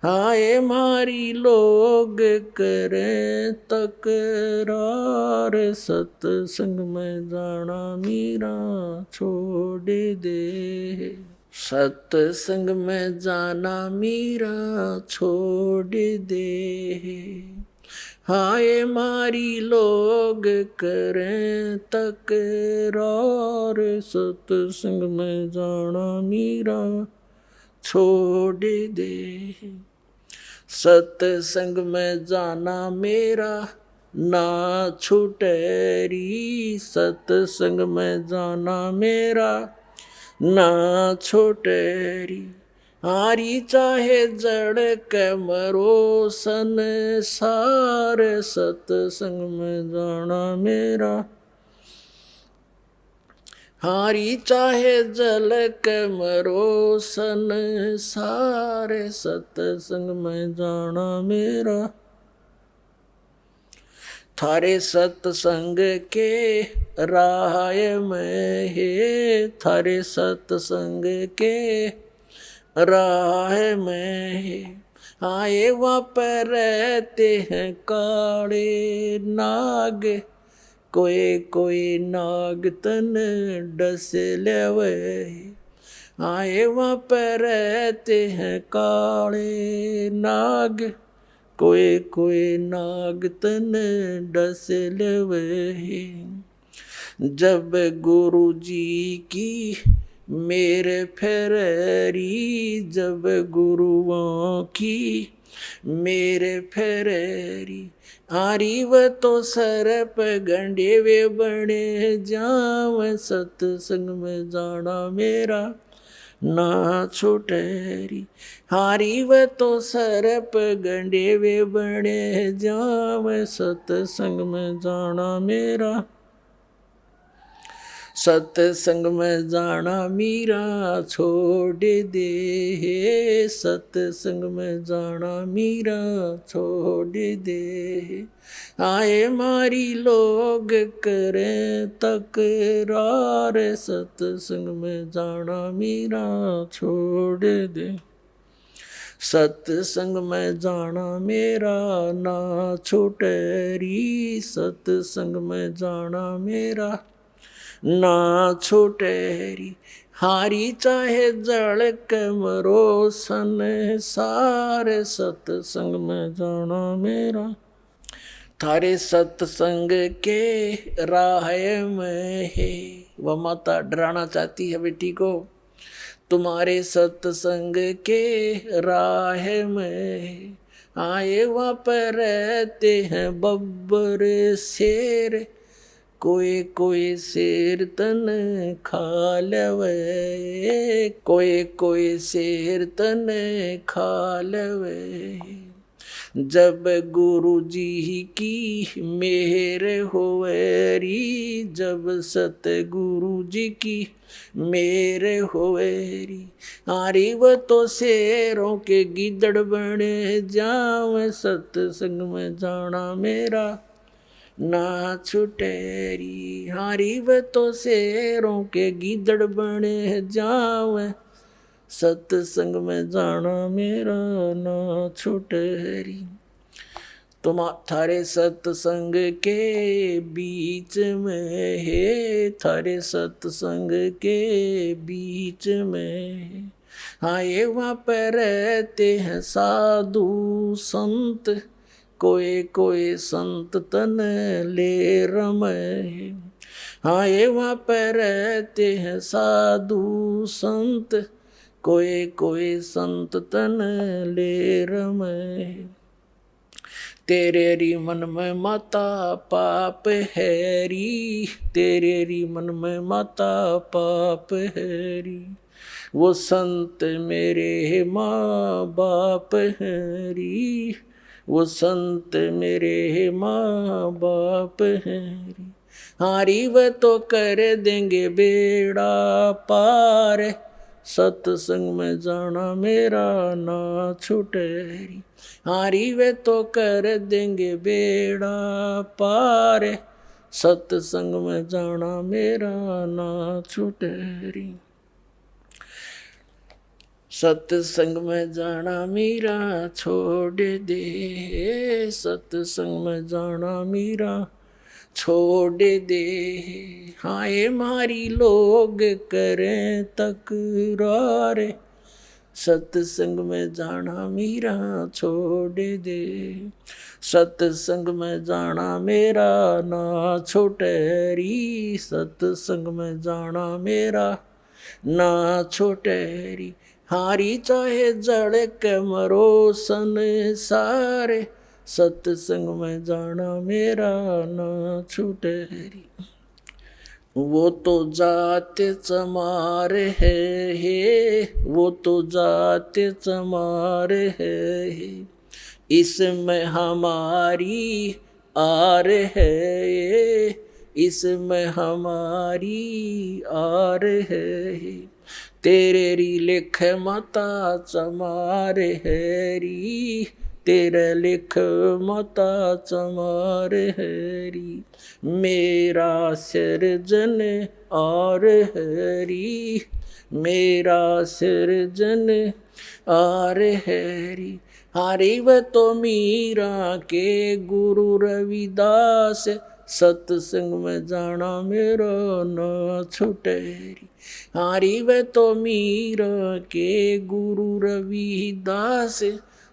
आए मारी लोग करें तकरार, सत्संग में जाना मीरा छोड़ दे, सत्संग में जाना मीरा छोड़ दे, हाय मारी लोग करें तकरार, सत्संग में जाना मीरा छोड़ दे, सत्संग में जाना मेरा ना छूटेरी, सत्संग में जाना मेरा ना छूटेरी, हारी चाहे जड़ के मरो संसार, सत्संग में जाना मेरा, हारी चाहे जल के मरो संसार, सत्संग में जाना मेरा, थारे सत्संग के राह में है, थारे सत्संग के राह में है, आए वहाँ पर रहते हैं काले नाग, कोई कोई नाग तन डस लेवे, आए वहाँ पर रहते हैं काले नाग, कोई कोई नाग तन डस लेवे, जब गुरु जी की मेरे फेरी, जब गुरुओं की मेरे फेरी, आरी व तो सरप गंडे वे बने जाव, सत्संग में जाना मेरा ना छूटेरी, हारी व तो सरप गंडे वे बने जाव, सत्संग में जाना मेरा, सत्संग में जाना मीरा छोड़ दे, सत्संग में जाना मीरा छोड़ दे, आए मारी लोग करें तकरार, सत्संग में जाना मीरा छोड़ दे, सत्संग में जाना मेरा ना छूटेरी, सत्संग में जाना मेरा ना छूटेरी, हारी चाहे जड़ के मरो संसार, सत्संग में जाना मेरा, थारे सत्संग के राह में है। वह माता डराना चाहती है बेटी को, तुम्हारे सत्संग के राह में आए वहाँ पर रहते हैं बब्बर शेर, कोई कोई शेर तन खा लवे, कोई कोई शेर तन खा लवे, जब गुरु जी की मेहर होवेरी, जब सतगुरु जी की मेहर होवेरी। हारी वो तो शेरों के गिदड़ बने जावे, सत्संग में जाना मेरा ना छुटेरी। हारी वो तो शेरों के गिदड़ बने जावे, सत्संग में जाना मेरा ना छुटेरी। तुम थारे सत्संग के बीच में है, थारे सत्संग के बीच में। हाँ ये वहाँ पर रहते हैं साधु संत, कोई कोई संत तन ले रमे। हाँ ये वहाँ पर रहते हैं साधु संत, कोई कोई संत तन ले रमे। तेरे री मन में माता पाप हैरी, तेरे री मन में माता पाप हैरी। वो संत मेरे माँ बाप हैरी, वो संत मेरे माँ बाप हैरी। हारी वह तो कर देंगे बेड़ा पार, सत्संग में जाना मेरा ना छुटेरी। हारी वे तो कर देंगे बेड़ा पार, सत्संग में जाना मेरा ना छुटेरी। सत्संग में जाना मेरा छोड़ दे, सत्संग में जाना मेरा छोड़ दे। हाँ ये मारी लोग करें तकरार, सत्संग में जाना मेरा छोड़ दे। सत्संग में जाना मेरा ना छोटेरी, सत्संग में जाना मेरा ना छोटेरी। हारी चाहे जड़ के मरो संसारे, सत्संग में जाना मेरा ना छूटेरी। वो तो जात चमार है, वो तो जात चमार है, इसमें हमारी आर है, इसमें हमारी आर है। तेरे री लिख माता चमार हैरी, तेरे लिख माता चमार हैरी। मेरा सिरजन और हैरी, मेरा सिरजन और हैरी। हारी व तो मीरा के गुरु रविदास, सत्संग में जाना मेरा न छुटेरी। हारी व तो मीरा के गुरु रविदास,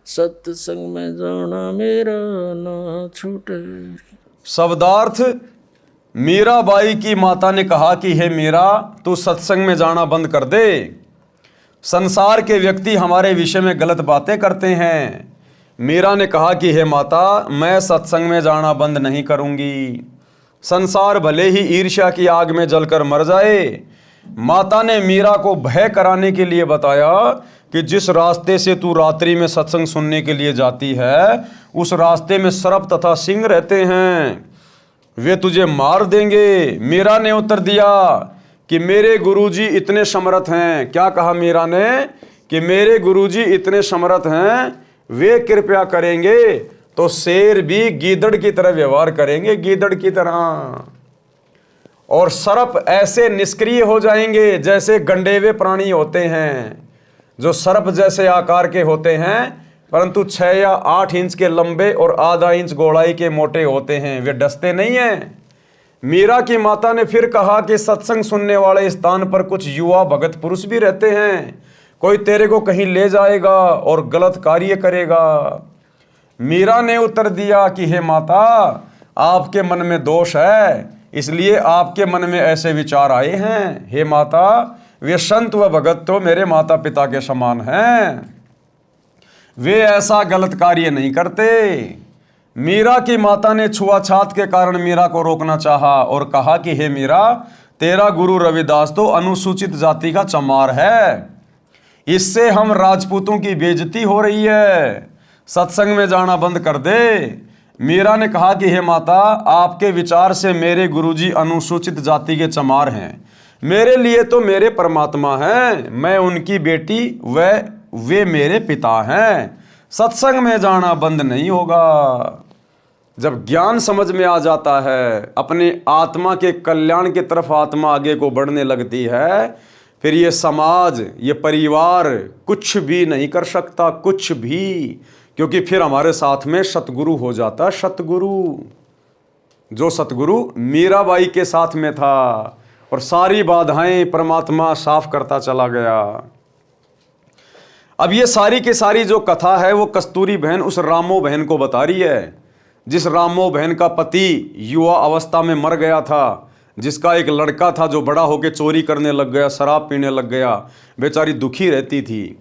सत्संग में जाना मेरा न छुटेरी।
शब्दार्थ, मीराबाई की माता ने कहा कि हे मीरा, तू सत्संग में जाना बंद कर दे। संसार के व्यक्ति हमारे विषय में गलत बातें करते हैं। मीरा ने कहा कि हे माता, मैं सत्संग में जाना बंद नहीं करूंगी। संसार भले ही ईर्ष्या की आग में जलकर मर जाए। माता ने मीरा को भय कराने के लिए बताया कि जिस रास्ते से तू रात्रि में सत्संग सुनने के लिए जाती है, उस रास्ते में सर्प तथा सिंह रहते हैं, वे तुझे मार देंगे। मीरा ने उत्तर दिया कि मेरे गुरुजी इतने समर्थ हैं। क्या कहा मीरा ने? कि मेरे गुरुजी इतने समर्थ हैं, वे कृपया करेंगे तो शेर भी गीदड़ की तरह व्यवहार करेंगे, गीदड़ की तरह। और सर्प ऐसे निष्क्रिय हो जाएंगे जैसे गंडेवे प्राणी होते हैं, जो सर्प जैसे आकार के होते हैं, परंतु 6 या 8 इंच के लंबे और आधा इंच गोलाई के मोटे होते हैं। वे डसते नहीं हैं। मीरा की माता ने फिर कहा कि सत्संग सुनने वाले स्थान पर कुछ युवा भगत पुरुष भी रहते हैं, कोई तेरे को कहीं ले जाएगा और गलत कार्य करेगा। मीरा ने उत्तर दिया कि हे माता, आपके मन में दोष है, इसलिए आपके मन में ऐसे विचार आए हैं। हे माता, वे संत व भगत तो मेरे माता पिता के समान हैं, वे ऐसा गलत कार्य नहीं करते। मीरा की माता ने छुआछात के कारण मीरा को रोकना चाहा और कहा कि हे मीरा, तेरा गुरु रविदास तो अनुसूचित जाति का चमार है, इससे हम राजपूतों की बेइज्जती हो रही है। सत्संग में जाना बंद कर दे। मीरा ने कहा कि हे माता, आपके विचार से मेरे गुरुजी अनुसूचित जाति के चमार हैं। मेरे लिए तो मेरे परमात्मा हैं, मैं उनकी बेटी, वे मेरे पिता हैं। सत्संग में जाना बंद नहीं होगा। जब ज्ञान समझ में आ जाता है, अपने आत्मा के कल्याण की तरफ आत्मा आगे को बढ़ने लगती है, फिर ये समाज, ये परिवार कुछ भी नहीं कर सकता, कुछ भी, क्योंकि फिर हमारे साथ में सतगुरु हो जाता। सतगुरु, जो सतगुरु मीराबाई के साथ में था और सारी बाधाएं परमात्मा साफ करता चला गया। अब ये सारी की सारी जो कथा है वो कस्तूरी बहन उस रामो बहन को बता रही है, जिस रामो बहन का पति युवा अवस्था में मर गया था, जिसका एक लड़का था जो बड़ा होकर चोरी करने लग गया, शराब पीने लग गया, बेचारी दुखी रहती थी।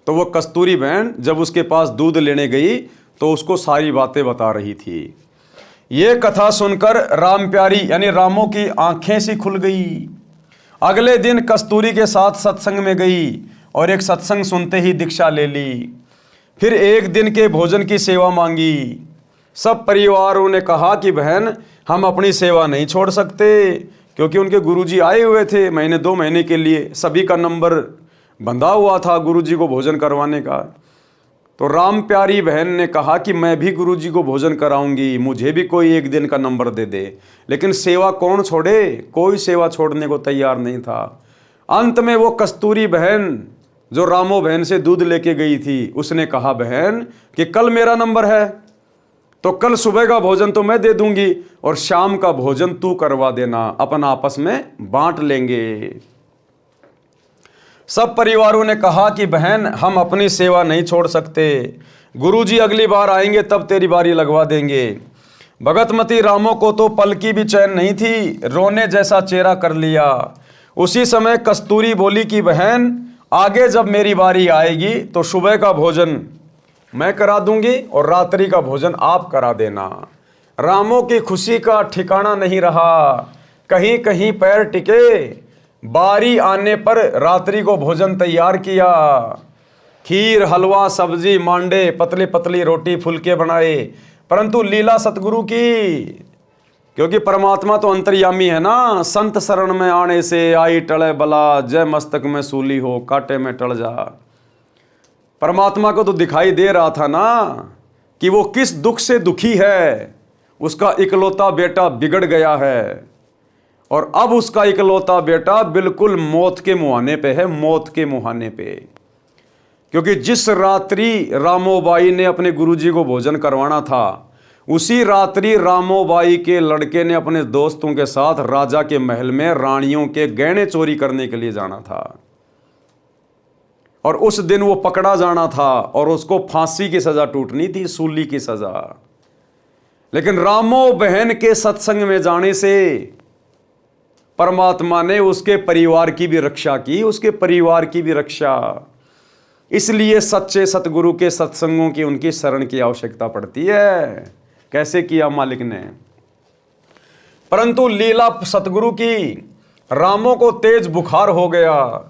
तो वो कस्तूरी बहन जब उसके पास दूध लेने गई तो उसको सारी बातें बता रही थी। ये कथा सुनकर राम प्यारी यानी रामो की आंखें सी खुल गई। अगले दिन कस्तूरी के साथ सत्संग में गई और एक सत्संग सुनते ही दीक्षा ले ली। फिर एक दिन के भोजन की सेवा मांगी। सब परिवारों ने कहा कि बहन, हम अपनी सेवा नहीं छोड़ सकते, क्योंकि उनके गुरुजी आए हुए थे महीने 2 महीने के लिए, सभी का नंबर बंधा हुआ था गुरुजी को भोजन करवाने का। तो राम प्यारी बहन ने कहा कि मैं भी गुरुजी को भोजन कराऊंगी, मुझे भी कोई एक दिन का नंबर दे दे। लेकिन सेवा कौन छोड़े, कोई सेवा छोड़ने को तैयार नहीं था। अंत में वो कस्तूरी बहन जो रामो बहन से दूध लेके गई थी, उसने कहा बहन कि कल मेरा नंबर है, तो कल सुबह का भोजन तो मैं दे दूंगी और शाम का भोजन तू करवा देना, अपन आपस में बांट लेंगे। सब परिवारों ने कहा कि बहन, हम अपनी सेवा नहीं छोड़ सकते, गुरुजी अगली बार आएंगे तब तेरी बारी लगवा देंगे। भगतमती रामो को तो पल की भी चैन नहीं थी, रोने जैसा चेहरा कर लिया। उसी समय कस्तूरी बोली कि बहन, आगे जब मेरी बारी आएगी तो सुबह का भोजन मैं करा दूंगी और रात्रि का भोजन आप करा देना। रामो की खुशी का ठिकाना नहीं रहा, कहीं कहीं पैर टिके। बारी आने पर रात्रि को भोजन तैयार किया। खीर, हलवा, सब्जी, मांडे, पतली पतली रोटी, फुलके बनाए। परंतु लीला सतगुरु की, क्योंकि परमात्मा तो अंतर्यामी है ना। संत शरण में आने से आई टले बला, जय मस्तक में सूली हो, कांटे में टल जा। परमात्मा को तो दिखाई दे रहा था ना कि वो किस दुख से दुखी है। उसका इकलौता बेटा बिगड़ गया है और अब उसका इकलौता बेटा बिल्कुल मौत के मुहाने पे है, मौत के मुहाने पे। क्योंकि जिस रात्रि रामोबाई ने अपने गुरुजी को भोजन करवाना था, उसी रात्रि रामोबाई के लड़के ने अपने दोस्तों के साथ राजा के महल में रानियों के गहने चोरी करने के लिए जाना था और उस दिन वो पकड़ा जाना था और उसको फांसी की सजा टूटनी थी, सूली की सजा। लेकिन रामो बहन के सत्संग में जाने से परमात्मा ने उसके परिवार की भी रक्षा की, उसके परिवार की भी रक्षा। इसलिए सच्चे सतगुरु के सत्संगों की, उनकी शरण की आवश्यकता पड़ती है। कैसे किया मालिक ने। परंतु लीला सतगुरु की, रामो को तेज बुखार हो गया,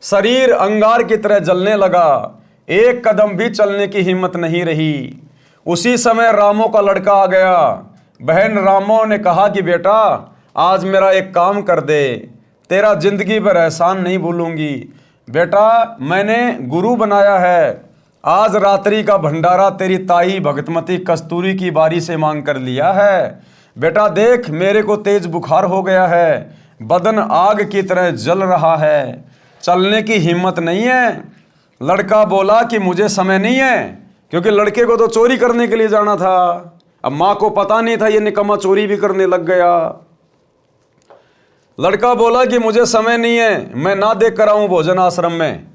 शरीर अंगार की तरह जलने लगा, एक कदम भी चलने की हिम्मत नहीं रही। उसी समय रामो का लड़का आ गया। बहन रामो ने कहा कि बेटा, आज मेरा एक काम कर दे, तेरा जिंदगी भर एहसान नहीं भूलूंगी। बेटा, मैंने गुरु बनाया है, आज रात्रि का भंडारा तेरी ताई भगतमती कस्तूरी की बारी से मांग कर लिया है। बेटा देख, मेरे को तेज बुखार हो गया है, बदन आग की तरह जल रहा है, चलने की हिम्मत नहीं है। लड़का बोला कि मुझे समय नहीं है, क्योंकि लड़के को तो चोरी करने के लिए जाना था। अब माँ को पता नहीं था ये निकम्मा चोरी भी करने लग गया। लड़का बोला कि मुझे समय नहीं है, मैं ना देख कर आऊं भोजन आश्रम में।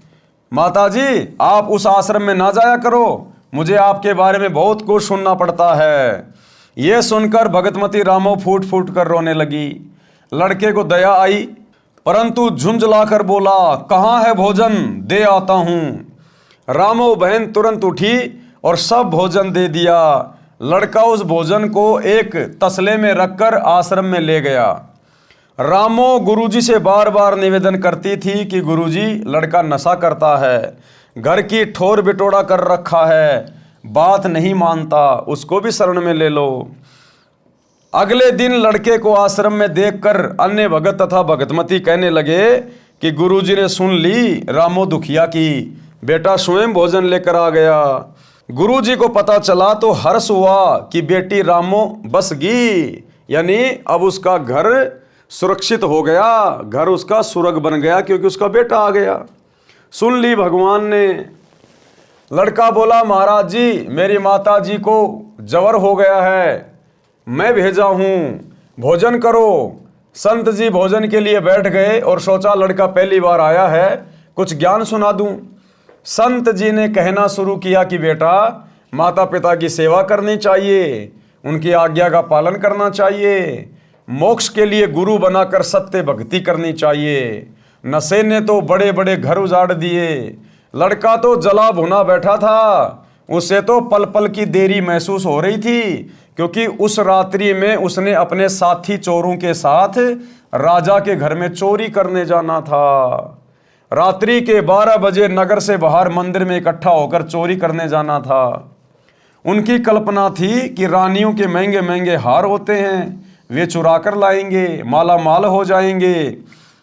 माताजी, आप उस आश्रम में ना जाया करो, मुझे आपके बारे में बहुत कुछ सुनना पड़ता है। यह सुनकर भगतमती रामो फूट फूट कर रोने लगी। लड़के को दया आई, परंतु झुंझलाकर बोला, कहाँ है भोजन, दे आता हूं। रामो बहन तुरंत उठी और सब भोजन दे दिया। लड़का उस भोजन को एक तसले में रखकर आश्रम में ले गया। रामो गुरुजी से बार बार निवेदन करती थी कि गुरुजी, लड़का नशा करता है, घर की ठोर बिटोड़ा कर रखा है, बात नहीं मानता उसको भी शरण में ले लो। अगले दिन लड़के को आश्रम में देखकर अन्य भगत तथा भगतमती कहने लगे कि गुरुजी ने सुन ली रामो दुखिया की, बेटा स्वयं भोजन लेकर आ गया। गुरुजी को पता चला तो हर्ष हुआ कि बेटी रामो बस गई, यानी अब उसका घर सुरक्षित हो गया, घर उसका सुरग बन गया क्योंकि उसका बेटा आ गया। सुन ली भगवान ने। लड़का बोला महाराज जी मेरी माता जी को जवर हो गया है, मैं भेजा हूँ, भोजन करो। संत जी भोजन के लिए बैठ गए और सोचा लड़का पहली बार आया है, कुछ ज्ञान सुना दूं। संत जी ने कहना शुरू किया कि बेटा माता पिता की सेवा करनी चाहिए, उनकी आज्ञा का पालन करना चाहिए, मोक्ष के लिए गुरु बनाकर सत्य भक्ति करनी चाहिए। नशे ने तो बड़े बड़े घर उजाड़ दिए। लड़का तो जला भुना बैठा था, उसे तो पल पल की देरी महसूस हो रही थी क्योंकि उस रात्रि में उसने अपने साथी चोरों के साथ राजा के घर में चोरी करने जाना था। रात्रि के 12 बजे नगर से बाहर मंदिर में इकट्ठा होकर चोरी करने जाना था। उनकी कल्पना थी कि रानियों के महंगे महंगे हार होते हैं, वे चुरा कर लाएंगे, माला माल हो जाएंगे।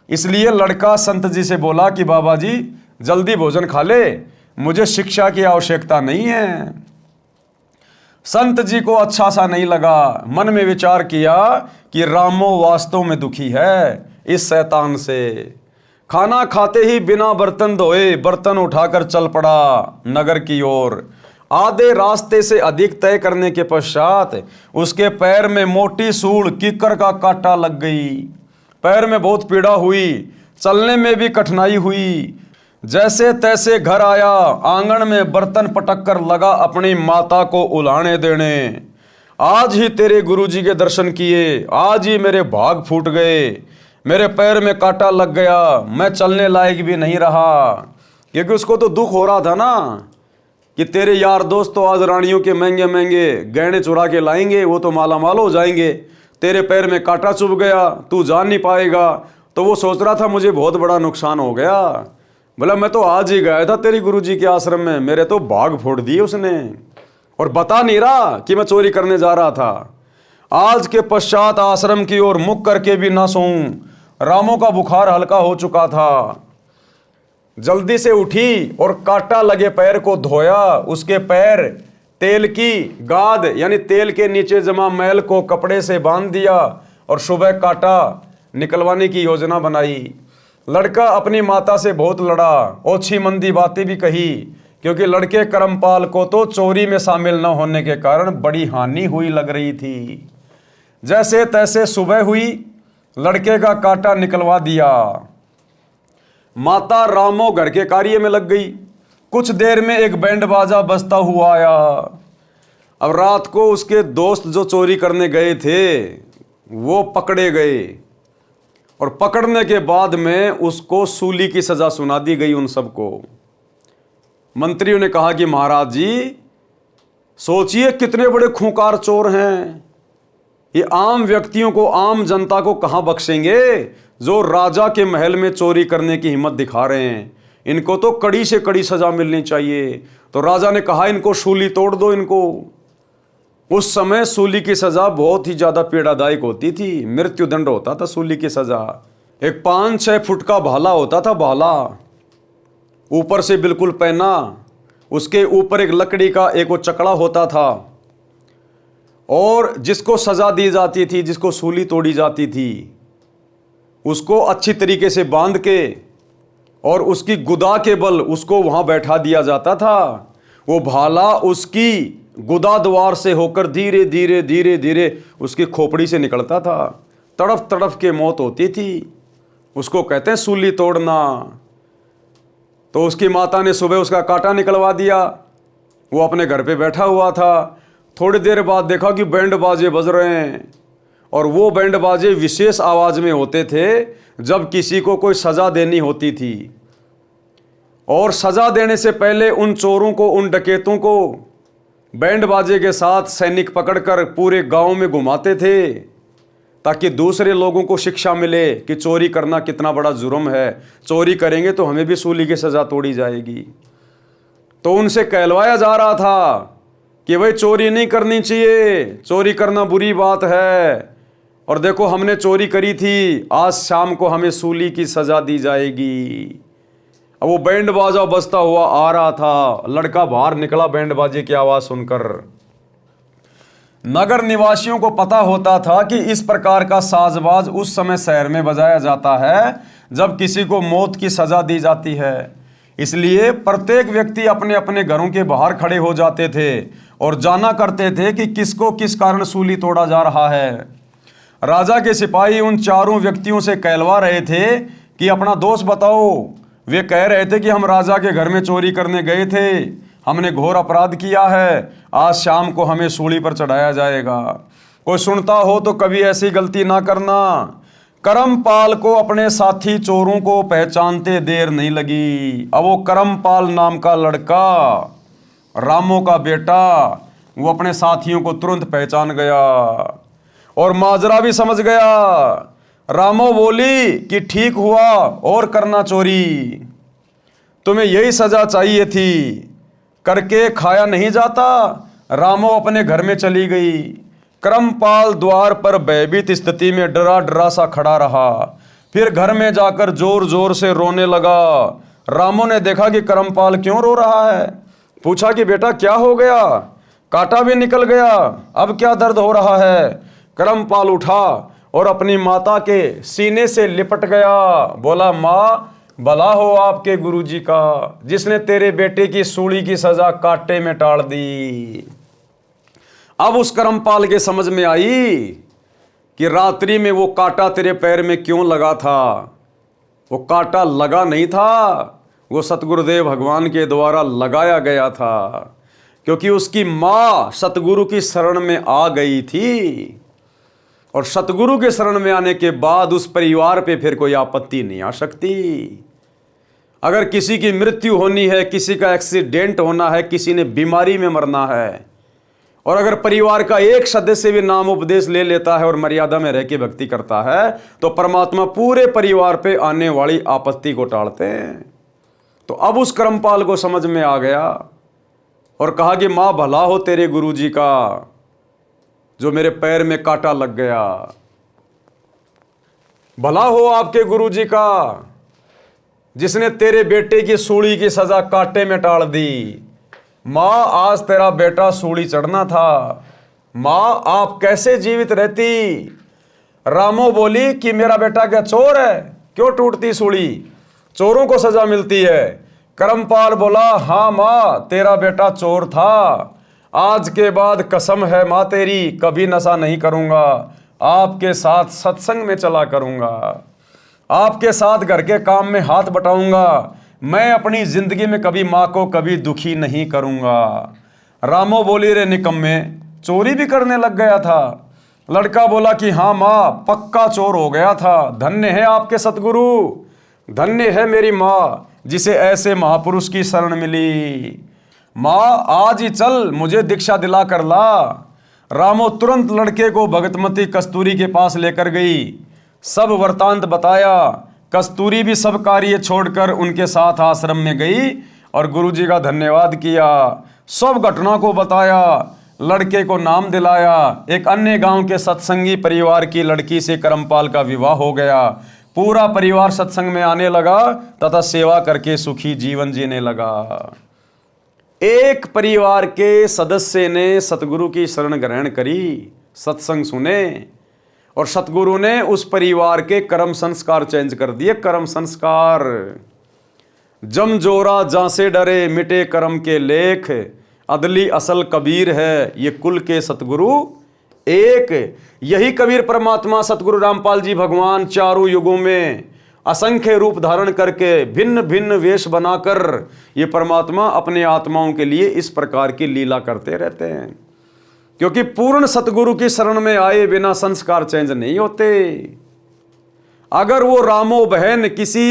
इसलिए लड़का संत जी से बोला कि बाबा जी जल्दी भोजन खा ले, मुझे शिक्षा की आवश्यकता नहीं है। संत जी को अच्छा सा नहीं लगा, मन में विचार किया कि रामो वास्तव में दुखी है इस शैतान से। खाना खाते ही बिना बर्तन धोए बर्तन उठाकर चल पड़ा नगर की ओर। आधे रास्ते से अधिक तय करने के पश्चात उसके पैर में मोटी सूल कीकर का कांटा लग गई। पैर में बहुत पीड़ा हुई, चलने में भी कठिनाई हुई। जैसे तैसे घर आया, आंगन में बर्तन पटक कर लगा अपनी माता को उलाने देने। आज ही तेरे गुरुजी के दर्शन किए, आज ही मेरे भाग फूट गए, मेरे पैर में कांटा लग गया, मैं चलने लायक भी नहीं रहा। क्योंकि उसको तो दुख हो रहा था ना कि तेरे यार दोस्त तो आज रानियों के महंगे महंगे गहने चुरा के लाएंगे, वो तो माला माल हो जाएंगे, तेरे पैर में कांटा चुभ गया, तू जान नहीं पाएगा। तो वो सोच रहा था मुझे बहुत बड़ा नुकसान हो गया। बोला मैं तो आज ही गया था तेरी गुरुजी के आश्रम में, मेरे तो भाग फोड़ दिए उसने, और बता नहीं रहा कि मैं चोरी करने जा रहा था। आज के पश्चात आश्रम की ओर मुख करके भी ना सोऊं। रामो का बुखार हल्का हो चुका था। जल्दी से उठी और कांटा लगे पैर को धोया। उसके पैर तेल की गाद यानी तेल के नीचे जमा मैल को कपड़े से बांध दिया और सुबह कांटा निकलवाने की योजना बनाई। लड़का अपनी माता से बहुत लड़ा, ओछी मंदी बातें भी कही क्योंकि लड़के करमपाल को तो चोरी में शामिल न होने के कारण बड़ी हानि हुई लग रही थी। जैसे तैसे सुबह हुई, लड़के का कांटा निकलवा दिया। माता रामो घर के कार्य में लग गई। कुछ देर में एक बैंड बाजा बजता हुआ आया। अब रात को उसके दोस्त जो चोरी करने गए थे वो पकड़े गए और पकड़ने के बाद में उसको सूली की सजा सुना दी गई उन सबको। मंत्रियों ने कहा कि महाराज जी सोचिए कितने बड़े खूंखार चोर हैं, ये आम व्यक्तियों को, आम जनता को कहां बख्शेंगे जो राजा के महल में चोरी करने की हिम्मत दिखा रहे हैं। इनको तो कड़ी से कड़ी सजा मिलनी चाहिए। तो राजा ने कहा इनको सूली तोड़ दो इनको। उस समय सूली की सजा बहुत ही ज्यादा पीड़ादायक होती थी, मृत्युदंड होता था सूली की सजा। एक 5-6 फुट का भाला होता था, भाला ऊपर से बिल्कुल पहना, उसके ऊपर एक लकड़ी का एक वो चकड़ा होता था और जिसको सजा दी जाती थी, जिसको सूली तोड़ी जाती थी, उसको अच्छी तरीके से बांध के और उसकी गुदा के बल उसको वहां बैठा दिया जाता था। वो भाला उसकी गुदा द्वार से होकर धीरे धीरे धीरे धीरे उसकी खोपड़ी से निकलता था। तड़फ तड़फ के मौत होती थी। उसको कहते हैं सूली तोड़ना। तो उसकी माता ने सुबह उसका कांटा निकलवा दिया। वो अपने घर पे बैठा हुआ था। थोड़ी देर बाद देखा कि बैंड बाजे बज रहे हैं और वो बैंड बाजे विशेष आवाज में होते थे जब किसी को कोई सजा देनी होती थी। और सजा देने से पहले उन चोरों को, उन डकैतों को बैंड बाजे के साथ सैनिक पकड़कर पूरे गांव में घुमाते थे ताकि दूसरे लोगों को शिक्षा मिले कि चोरी करना कितना बड़ा जुर्म है, चोरी करेंगे तो हमें भी सूली की सजा तोड़ी जाएगी। तो उनसे कहलवाया जा रहा था कि भाई चोरी नहीं करनी चाहिए, चोरी करना बुरी बात है, और देखो हमने चोरी करी थी, आज शाम को हमें सूली की सजा दी जाएगी। अब वो बैंड बाजा बजता हुआ आ रहा था, लड़का बाहर निकला बैंड बाजे की आवाज सुनकर। नगर निवासियों को पता होता था कि इस प्रकार का साजबाज उस समय शहर में बजाया जाता है जब किसी को मौत की सजा दी जाती है। इसलिए प्रत्येक व्यक्ति अपने अपने घरों के बाहर खड़े हो जाते थे और जाना करते थे कि किसको किस कारण सूली तोड़ा जा रहा है। राजा के सिपाही उन चारों व्यक्तियों से कहलवा रहे थे कि अपना दोष बताओ। वे कह रहे थे कि हम राजा के घर में चोरी करने गए थे, हमने घोर अपराध किया है, आज शाम को हमें सूली पर चढ़ाया जाएगा। कोई सुनता हो तो कभी ऐसी गलती ना करना। करमपाल को अपने साथी चोरों को पहचानते देर नहीं लगी। अब वो करमपाल नाम का लड़का, रामो का बेटा, वो अपने साथियों को तुरंत पहचान गया और माजरा भी समझ गया। रामो बोली कि ठीक हुआ और करना चोरी, तुम्हें यही सजा चाहिए थी, करके खाया नहीं जाता। रामो अपने घर में चली गई। करमपाल द्वार पर भयभीत स्थिति में डरा डरा सा खड़ा रहा। फिर घर में जाकर जोर जोर से रोने लगा। रामो ने देखा कि करमपाल क्यों रो रहा है, पूछा कि बेटा क्या हो गया, कांटा भी निकल गया, अब क्या दर्द हो रहा है। करमपाल उठा और अपनी माता के सीने से लिपट गया, बोला माँ भला हो आपके गुरुजी का, जिसने तेरे बेटे की सूली की सजा कांटे में टाल दी। अब उस करमपाल के समझ में आई कि रात्रि में वो कांटा तेरे पैर में क्यों लगा था। वो कांटा लगा नहीं था, वो सतगुरुदेव भगवान के द्वारा लगाया गया था, क्योंकि उसकी माँ सतगुरु की शरण में आ गई थी। और सतगुरु के शरण में आने के बाद उस परिवार पे फिर कोई आपत्ति नहीं आ सकती। अगर किसी की मृत्यु होनी है, किसी का एक्सीडेंट होना है, किसी ने बीमारी में मरना है, और अगर परिवार का एक सदस्य भी नाम उपदेश ले लेता है और मर्यादा में रह के भक्ति करता है, तो परमात्मा पूरे परिवार पे आने वाली आपत्ति को टालते हैं। तो अब उस करमपाल को समझ में आ गया और कहा कि माँ भला हो तेरे गुरुजी का, जो मेरे पैर में कांटा लग गया। भला हो आपके गुरुजी का, जिसने तेरे बेटे की सूली की सजा कांटे में टाल दी। माँ आज तेरा बेटा सूली चढ़ना था, माँ आप कैसे जीवित रहती। रामो बोली कि मेरा बेटा क्या चोर है, क्यों टूटती सूली, चोरों को सजा मिलती है। करमपाल बोला हाँ माँ तेरा बेटा चोर था, आज के बाद कसम है माँ तेरी कभी नशा नहीं करूंगा, आपके साथ सत्संग में चला करूंगा, आपके साथ घर के काम में हाथ बटाऊंगा, मैं अपनी जिंदगी में कभी माँ को कभी दुखी नहीं करूंगा। रामो बोली रे निकम्मे, चोरी भी करने लग गया था। लड़का बोला कि हाँ माँ पक्का चोर हो गया था, धन्य है आपके सतगुरु, धन्य है मेरी माँ जिसे ऐसे महापुरुष की शरण मिली। माँ आज ही चल मुझे दीक्षा दिला कर ला। रामो तुरंत लड़के को भगतमती कस्तूरी के पास लेकर गई, सब वृतांत बताया। कस्तूरी भी सब कार्य छोड़कर उनके साथ आश्रम में गई और गुरुजी का धन्यवाद किया, सब घटना को बताया, लड़के को नाम दिलाया। एक अन्य गांव के सत्संगी परिवार की लड़की से करमपाल का विवाह हो गया। पूरा परिवार सत्संग में आने लगा तथा सेवा करके सुखी जीवन जीने लगा। एक परिवार के सदस्य ने सतगुरु की शरण ग्रहण करी, सत्संग सुने, और सतगुरु ने उस परिवार के कर्म संस्कार चेंज कर दिए। कर्म संस्कार जम जोरा जहां से डरे, मिटे कर्म के लेख, अदली असल कबीर है ये कुल के सतगुरु एक। यही कबीर परमात्मा सतगुरु रामपाल जी भगवान चारों युगों में असंख्य रूप धारण करके भिन्न भिन्न वेश बनाकर ये परमात्मा अपने आत्माओं के लिए इस प्रकार की लीला करते रहते हैं, क्योंकि पूर्ण सतगुरु की शरण में आए बिना संस्कार चेंज नहीं होते। अगर वो रामो बहन किसी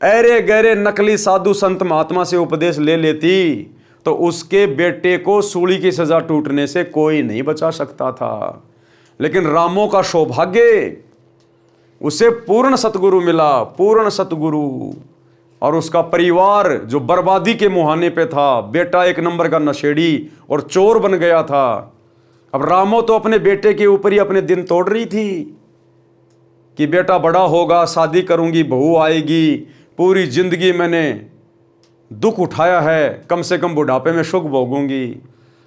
ऐरे गहरे नकली साधु संत महात्मा से उपदेश ले लेती तो उसके बेटे को सूली की सजा टूटने से कोई नहीं बचा सकता था। लेकिन रामो का सौभाग्य, उसे पूर्ण सतगुरु मिला, पूर्ण सतगुरु और उसका परिवार जो बर्बादी के मुहाने पे था, बेटा एक नंबर का नशेड़ी और चोर बन गया था। अब रामो तो अपने बेटे के ऊपर ही अपने दिन तोड़ रही थी कि बेटा बड़ा होगा, शादी करूंगी, बहू आएगी, पूरी जिंदगी मैंने दुख उठाया है, कम से कम बुढ़ापे में सुख भोगूंगी।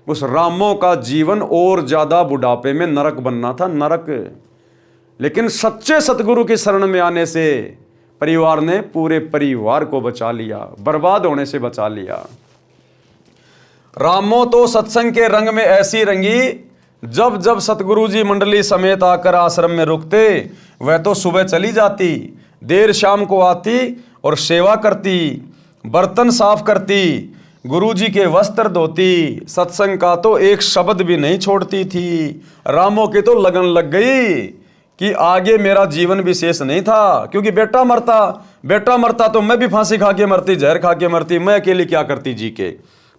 उस रामो का जीवन और ज्यादा बुढ़ापे में नरक बनना था, नरक। लेकिन सच्चे सतगुरु की शरण में आने से परिवार ने पूरे परिवार को बचा लिया, बर्बाद होने से बचा लिया। रामो तो सत्संग के रंग में ऐसी रंगी, जब जब सतगुरु जी मंडली समेत आकर आश्रम में रुकते, वह तो सुबह चली जाती, देर शाम को आती और सेवा करती, बर्तन साफ करती, गुरु जी के वस्त्र धोती, सत्संग का तो एक शब्द भी नहीं छोड़ती थी। रामो की तो लगन लग गई कि आगे मेरा जीवन भी शेष नहीं था, क्योंकि बेटा मरता तो मैं भी फांसी खा के मरती, जहर खा के मरती, मैं अकेली क्या करती जी के।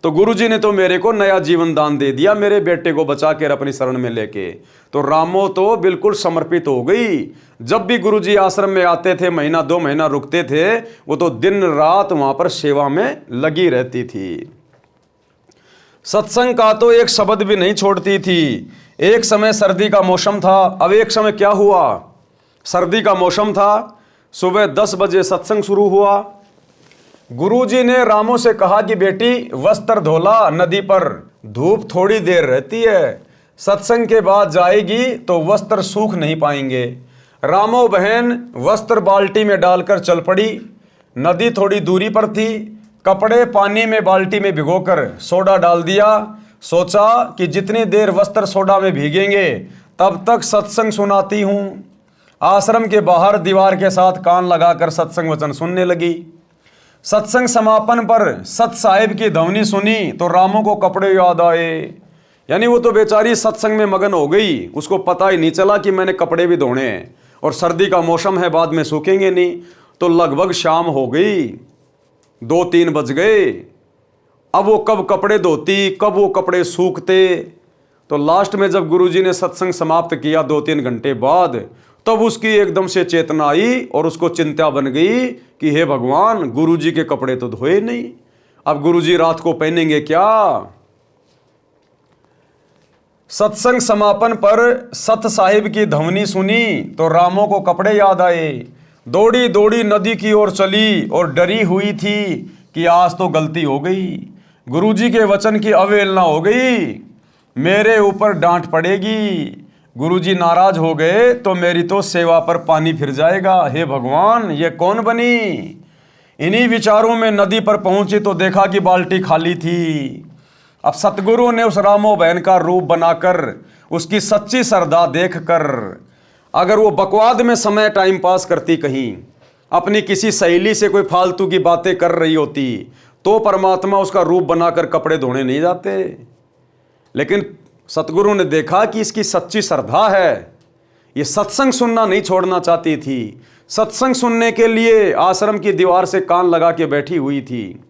तो गुरुजी ने तो मेरे को नया जीवन दान दे दिया, मेरे बेटे को बचा कर अपनी शरण में लेके। तो रामो तो बिल्कुल समर्पित हो गई। जब भी गुरुजी आश्रम में आते थे, महीना 2 महीना रुकते थे, वो तो दिन रात वहां पर सेवा में लगी रहती थी। सत्संग का तो एक शब्द भी नहीं छोड़ती थी। एक समय सर्दी का मौसम था। अब एक समय क्या हुआ, सर्दी का मौसम था, सुबह 10 बजे सत्संग शुरू हुआ। गुरुजी ने रामो से कहा कि बेटी वस्त्र धोला नदी पर, धूप थोड़ी देर रहती है, सत्संग के बाद जाएगी तो वस्त्र सूख नहीं पाएंगे। रामो बहन वस्त्र बाल्टी में डालकर चल पड़ी। नदी थोड़ी दूरी पर थी। कपड़े पानी में बाल्टी में भिगोकर सोडा डाल दिया। सोचा कि जितनी देर वस्त्र सोडा में भीगेंगे तब तक सत्संग सुनाती हूँ। आश्रम के बाहर दीवार के साथ कान लगाकर सत्संग वचन सुनने लगी। सत्संग समापन पर सत साहिब की ध्वनि सुनी तो रामो को कपड़े याद आए। यानी वो तो बेचारी सत्संग में मगन हो गई, उसको पता ही नहीं चला कि मैंने कपड़े भी धोने हैं, और सर्दी का मौसम है, बाद में सूखेंगे नहीं। तो लगभग शाम हो गई, 2-3 बज गए। अब वो कब कपड़े धोती, कब वो कपड़े सूखते। तो लास्ट में जब गुरुजी ने सत्संग समाप्त किया 2-3 घंटे बाद, तब उसकी एकदम से चेतना आई और उसको चिंता बन गई कि हे भगवान, गुरुजी के कपड़े तो धोए नहीं, अब गुरुजी रात को पहनेंगे क्या। सत्संग समापन पर सत साहिब की ध्वनि सुनी तो रामो को कपड़े याद आए। दौड़ी दौड़ी नदी की ओर चली और डरी हुई थी कि आज तो गलती हो गई, गुरुजी के वचन की अवहेलना हो गई, मेरे ऊपर डांट पड़ेगी, गुरुजी नाराज हो गए तो मेरी तो सेवा पर पानी फिर जाएगा। हे भगवान, ये कौन बनी। इन्हीं विचारों में नदी पर पहुंची तो देखा कि बाल्टी खाली थी। अब सतगुरु ने उस रामो बहन का रूप बनाकर, उसकी सच्ची श्रद्धा देखकर, अगर वो बकवाद में समय टाइम पास करती, कहीं अपनी किसी सहेली से कोई फालतू की बातें कर रही होती, तो परमात्मा उसका रूप बनाकर कपड़े धोने नहीं जाते। लेकिन सतगुरु ने देखा कि इसकी सच्ची श्रद्धा है, ये सत्संग सुनना नहीं छोड़ना चाहती थी, सत्संग सुनने के लिए आश्रम की दीवार से कान लगा के बैठी हुई थी।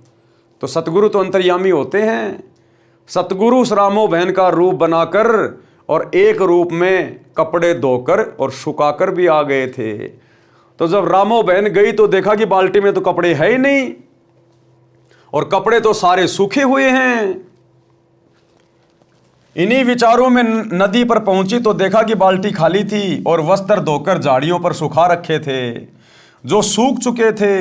तो सतगुरु तो अंतर्यामी होते हैं। सतगुरु उस रामो बहन का रूप बनाकर और एक रूप में कपड़े धोकर और सुखाकर भी आ गए थे। तो जब रामो बहन गई तो देखा कि बाल्टी में तो कपड़े है ही नहीं, और कपड़े तो सारे सूखे हुए हैं। इन्हीं विचारों में नदी पर पहुंची तो देखा कि बाल्टी खाली थी और वस्त्र धोकर झाड़ियों पर सुखा रखे थे जो सूख चुके थे।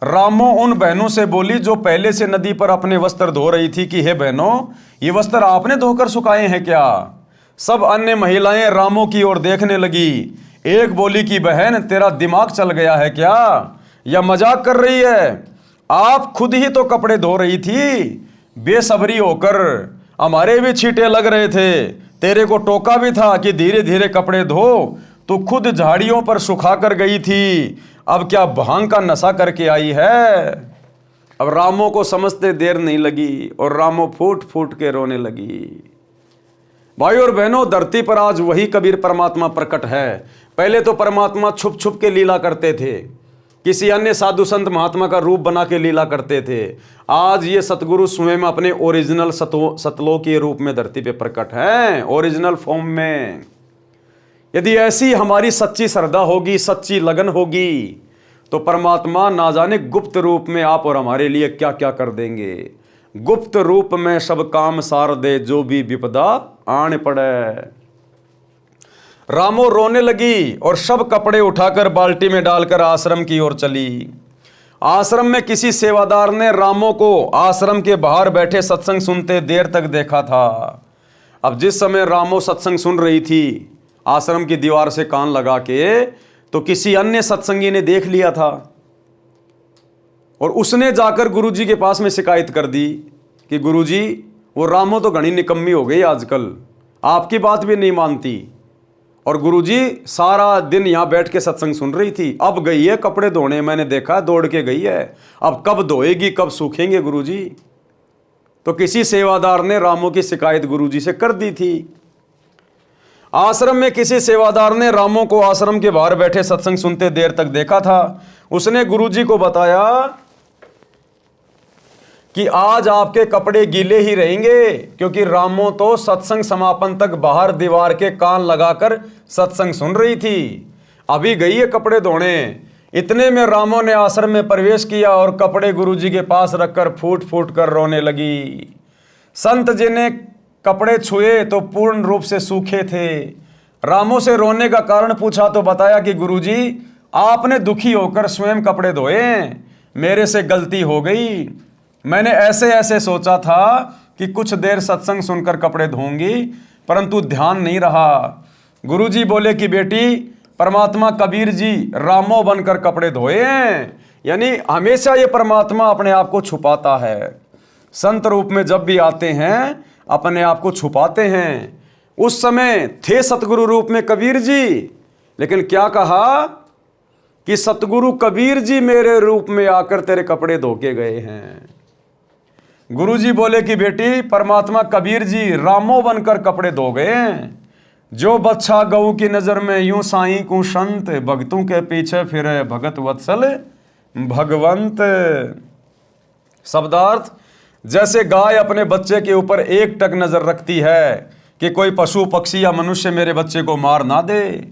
रामो उन बहनों से बोली जो पहले से नदी पर अपने वस्त्र धो रही थी कि हे बहनों, ये वस्त्र आपने धोकर सुखाए हैं क्या। सब अन्य महिलाएं रामो की ओर देखने लगी। एक बोली कि बहन, तेरा दिमाग चल गया है क्या, या मजाक कर रही है। आप खुद ही तो कपड़े धो रही थी। बेसब्री होकर हमारे भी छींटे लग रहे थे, तेरे को टोका भी था कि धीरे धीरे कपड़े धो, तो खुद झाड़ियों पर सुखा कर गई थी, अब क्या भांग का नशा करके आई है। अब रामो को समझते देर नहीं लगी और रामो फूट फूट के रोने लगी। भाई और बहनों, धरती पर आज वही कबीर परमात्मा प्रकट है। पहले तो परमात्मा छुप छुप के लीला करते थे, किसी अन्य साधु संत महात्मा का रूप बना के लीला करते थे। आज ये सतगुरु स्वयं अपने ओरिजिनल सतलोक के रूप में धरती पे प्रकट हैं, ओरिजिनल फॉर्म में। यदि ऐसी हमारी सच्ची श्रद्धा होगी, सच्ची लगन होगी, तो परमात्मा ना जाने गुप्त रूप में आप और हमारे लिए क्या क्या कर देंगे। गुप्त रूप में सब काम सार दे, जो भी विपदा आने पड़े। रामो रोने लगी और सब कपड़े उठाकर बाल्टी में डालकर आश्रम की ओर चली। आश्रम में किसी सेवादार ने रामो को आश्रम के बाहर बैठे सत्संग सुनते देर तक देखा था। अब जिस समय रामो सत्संग सुन रही थी आश्रम की दीवार से कान लगा के, तो किसी अन्य सत्संगी ने देख लिया था और उसने जाकर गुरुजी के पास में शिकायत कर दी कि गुरुजी, वो रामो तो घनी निकम्मी हो गई आजकल, आपकी बात भी नहीं मानती। और गुरुजी सारा दिन यहाँ बैठ के सत्संग सुन रही थी, अब गई है कपड़े धोने, मैंने देखा दौड़ के गई है, अब कब धोएगी, कब सूखेंगे गुरुजी। तो किसी सेवादार ने रामो की शिकायत गुरुजी से कर दी थी। आश्रम में किसी सेवादार ने रामो को आश्रम के बाहर बैठे सत्संग सुनते देर तक देखा था। उसने गुरुजी को बताया कि आज आपके कपड़े गीले ही रहेंगे, क्योंकि रामो तो सत्संग समापन तक बाहर दीवार के कान लगाकर सत्संग सुन रही थी, अभी गई है कपड़े धोने। इतने में रामो ने आश्रम में प्रवेश किया और कपड़े गुरुजी के पास रखकर फूट फूट कर रोने लगी। संत जी ने कपड़े छुए तो पूर्ण रूप से सूखे थे। रामो से रोने का कारण पूछा तो बताया कि गुरुजी, आपने दुखी होकर स्वयं कपड़े धोए, मेरे से गलती हो गई। मैंने ऐसे ऐसे सोचा था कि कुछ देर सत्संग सुनकर कपड़े धोऊंगी, परंतु ध्यान नहीं रहा। गुरुजी बोले कि बेटी, परमात्मा कबीर जी रामो बनकर कपड़े धोए हैं, यानी हमेशा ये परमात्मा अपने आप को छुपाता है। संत रूप में जब भी आते हैं अपने आप को छुपाते हैं। उस समय थे सतगुरु रूप में कबीर जी, लेकिन क्या कहा कि सतगुरु कबीर जी मेरे रूप में आकर तेरे कपड़े धो के गए हैं। गुरुजी बोले कि बेटी, परमात्मा कबीर जी रामो बनकर कपड़े धो गए हैं। जो बच्चा गऊ की नजर में यूं साईं को संत, भगतों के पीछे फिरे भगत वत्सल भगवंत। शब्दार्थ, जैसे गाय अपने बच्चे के ऊपर एक टक नजर रखती है कि कोई पशु पक्षी या मनुष्य मेरे बच्चे को मार ना दे,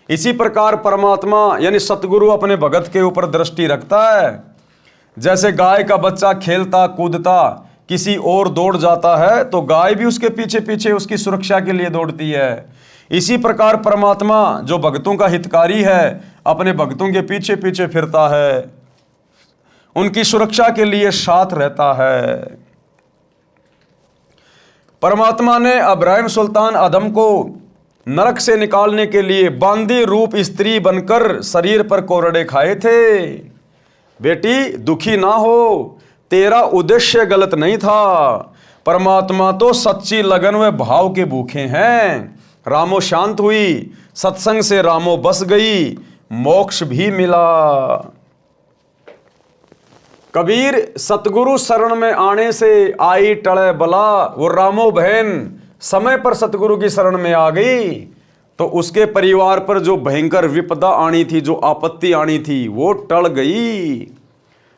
इसी प्रकार परमात्मा यानी सतगुरु अपने भगत के ऊपर दृष्टि रखता है। जैसे गाय का बच्चा खेलता कूदता किसी और दौड़ जाता है तो गाय भी उसके पीछे पीछे उसकी सुरक्षा के लिए दौड़ती है। इसी प्रकार परमात्मा जो भक्तों का हितकारी है अपने भक्तों के पीछे पीछे फिरता है, उनकी सुरक्षा के लिए साथ रहता है। परमात्मा ने इब्राहिम सुल्तान आदम को नरक से निकालने के लिए बांदी रूप स्त्री बनकर शरीर पर कोरड़े खाए थे। बेटी, दुखी ना हो, तेरा उद्देश्य गलत नहीं था। परमात्मा तो सच्ची लगन व भाव के भूखे हैं। रामो शांत हुई, सत्संग से रामो बस गई, मोक्ष भी मिला। कबीर सतगुरु शरण में आने से आई टले बला। वो रामो बहन समय पर सतगुरु की शरण में आ गई तो उसके परिवार पर जो भयंकर विपदा आनी थी, जो आपत्ति आनी थी, वो टल गई।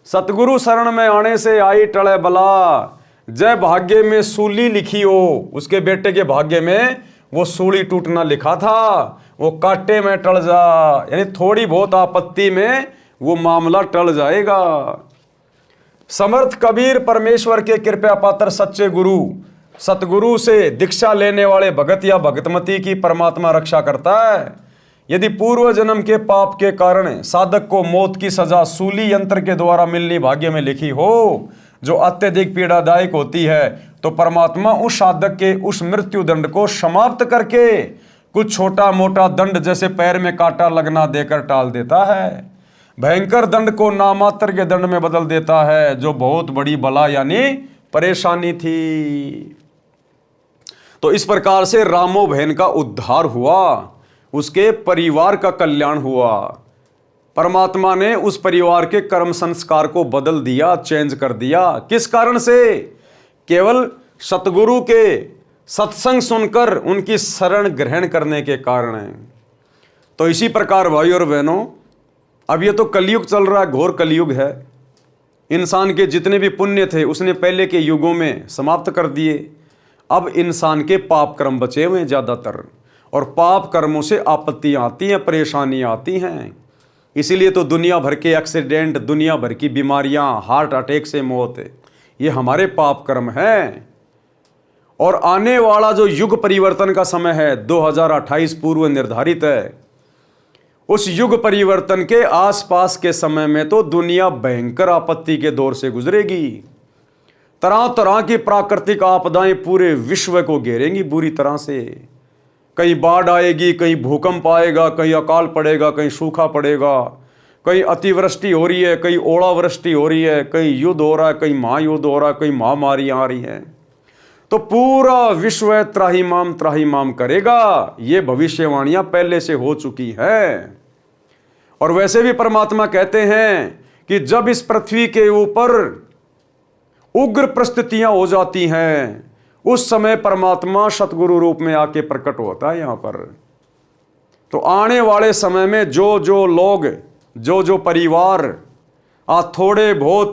सतगुरु शरण में आने से आई टले बला। जय भाग्य में सूली लिखी हो, उसके बेटे के भाग्य में वो सूली टूटना लिखा था, वो कांटे में टल जा, यानी थोड़ी बहुत आपत्ति में वो मामला टल जाएगा। समर्थ कबीर परमेश्वर के कृपा पात्र सच्चे गुरु सतगुरु से दीक्षा लेने वाले भगत या भगतमती की परमात्मा रक्षा करता है। यदि पूर्व जन्म के पाप के कारण साधक को मौत की सजा सूली यंत्र के द्वारा मिलनी भाग्य में लिखी हो, जो अत्यधिक पीड़ादायक होती है, तो परमात्मा उस साधक के उस मृत्यु दंड को समाप्त करके कुछ छोटा मोटा दंड जैसे पैर में कांटा लगना देकर टाल देता है। भयंकर दंड को नामात्र के दंड में बदल देता है, जो बहुत बड़ी बला यानी परेशानी थी। तो इस प्रकार से रामो बहन का उद्धार हुआ, उसके परिवार का कल्याण हुआ। परमात्मा ने उस परिवार के कर्म संस्कार को बदल दिया, चेंज कर दिया। किस कारण से? केवल सतगुरु के सत्संग सुनकर उनकी शरण ग्रहण करने के कारण है। तो इसी प्रकार भाई और बहनों, अब ये तो कलयुग चल रहा है, घोर कलयुग है। इंसान के जितने भी पुण्य थे उसने पहले के युगों में समाप्त कर दिए। अब इंसान के पाप कर्म बचे हुए हैं ज़्यादातर, और पाप कर्मों से आपत्तियाँ आती हैं, परेशानियाँ आती हैं। इसीलिए तो दुनिया भर के एक्सीडेंट, दुनिया भर की बीमारियां, हार्ट अटैक से मौत, ये हमारे पाप कर्म हैं। और आने वाला जो युग परिवर्तन का समय है 2028 पूर्व निर्धारित है, उस युग परिवर्तन के आसपास के समय में तो दुनिया भयंकर आपत्ति के दौर से गुजरेगी। तरह तरह की प्राकृतिक आपदाएं पूरे विश्व को घेरेंगी बुरी तरह से। कहीं बाढ़ आएगी, कहीं भूकंप आएगा, कहीं अकाल पड़ेगा, कहीं सूखा पड़ेगा, कहीं अतिवृष्टि हो रही है, कहीं ओलावृष्टि हो रही है, कहीं युद्ध हो रहा है, कहीं महायुद्ध हो रहा है, कहीं महामारियां आ रही हैं। तो पूरा विश्व त्राहिमाम करेगा। ये भविष्यवाणियां पहले से हो चुकी हैं। और वैसे भी परमात्मा कहते हैं कि जब इस पृथ्वी के ऊपर उग्र परिस्थितियां हो जाती हैं, उस समय परमात्मा सतगुरु रूप में आके प्रकट होता है यहां पर। तो आने वाले समय में जो जो लोग, जो जो परिवार आज थोड़े बहुत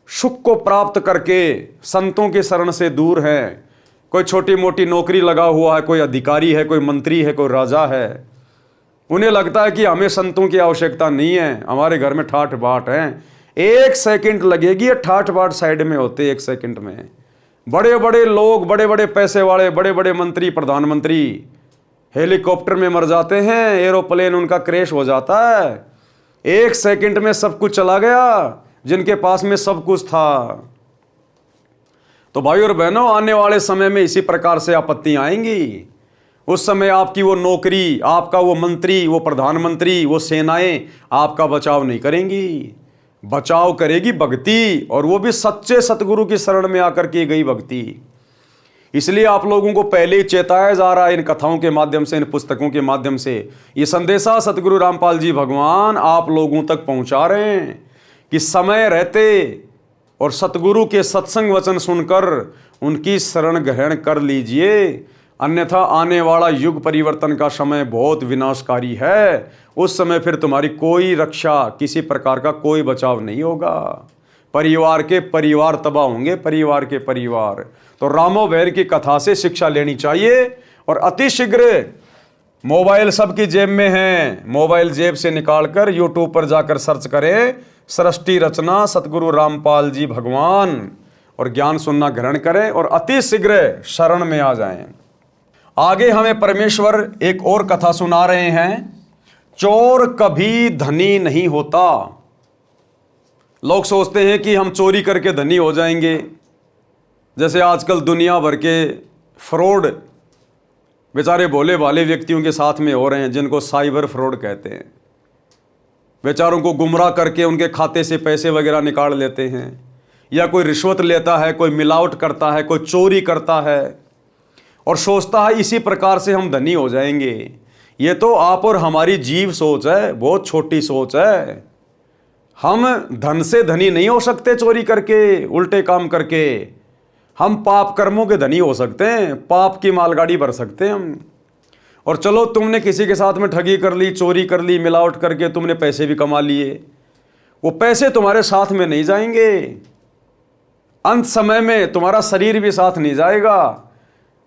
सुख को प्राप्त करके संतों के शरण से दूर हैं, कोई छोटी मोटी नौकरी लगा हुआ है, कोई अधिकारी है, कोई मंत्री है, कोई राजा है, उन्हें लगता है कि हमें संतों की आवश्यकता नहीं है, हमारे घर में ठाठ बाट हैं। 1 सेकंड लगेगी, ये ठाठ बाट साइड में होते 1 सेकंड में। बड़े बड़े लोग, बड़े बड़े पैसे वाले, बड़े बड़े मंत्री, प्रधानमंत्री हेलीकॉप्टर में मर जाते हैं, एरोप्लेन उनका क्रैश हो जाता है। 1 सेकंड में सब कुछ चला गया जिनके पास में सब कुछ था। तो भाई और बहनों, आने वाले समय में इसी प्रकार से आपत्तियां आएंगी। उस समय आपकी वो नौकरी, आपका वो मंत्री, वो प्रधानमंत्री, वो सेनाएं आपका बचाव नहीं करेंगी। बचाव करेगी भक्ति, और वो भी सच्चे सतगुरु की शरण में आकर की गई भक्ति। इसलिए आप लोगों को पहले ही चेताया जा रहा है इन कथाओं के माध्यम से, इन पुस्तकों के माध्यम से। ये संदेशा सतगुरु रामपाल जी भगवान आप लोगों तक पहुंचा रहे हैं कि समय रहते और सतगुरु के सत्संग वचन सुनकर उनकी शरण ग्रहण कर लीजिए, अन्यथा आने वाला युग परिवर्तन का समय बहुत विनाशकारी है। उस समय फिर तुम्हारी कोई रक्षा, किसी प्रकार का कोई बचाव नहीं होगा। परिवार के परिवार तबाह होंगे, परिवार के परिवार। तो रामो बैर की कथा से शिक्षा लेनी चाहिए। और अतिशीघ्र मोबाइल सबकी जेब में है, मोबाइल जेब से निकालकर यूट्यूब पर जाकर सर्च करें सृष्टि रचना सतगुरु रामपाल जी भगवान, और ज्ञान सुनना ग्रहण करें और अतिशीघ्र शरण में आ जाएं। आगे हमें परमेश्वर एक और कथा सुना रहे हैं, चोर कभी धनी नहीं होता। लोग सोचते हैं कि हम चोरी करके धनी हो जाएंगे। जैसे आजकल दुनिया भर के फ्रॉड बेचारे भोले भाले व्यक्तियों के साथ में हो रहे हैं, जिनको साइबर फ्रॉड कहते हैं। बेचारों को गुमराह करके उनके खाते से पैसे वगैरह निकाल लेते हैं, या कोई रिश्वत लेता है, कोई मिलावट करता है, कोई चोरी करता है और सोचता है इसी प्रकार से हम धनी हो जाएंगे। ये तो आप और हमारी जीव सोच है, बहुत छोटी सोच है। हम धन से धनी नहीं हो सकते चोरी करके, उल्टे काम करके। हम पाप कर्मों के धनी हो सकते हैं, पाप की मालगाड़ी भर सकते हैं हम। और चलो तुमने किसी के साथ में ठगी कर ली, चोरी कर ली, मिलावट करके तुमने पैसे भी कमा लिए, वो पैसे तुम्हारे साथ में नहीं जाएंगे। अंत समय में तुम्हारा शरीर भी साथ नहीं जाएगा।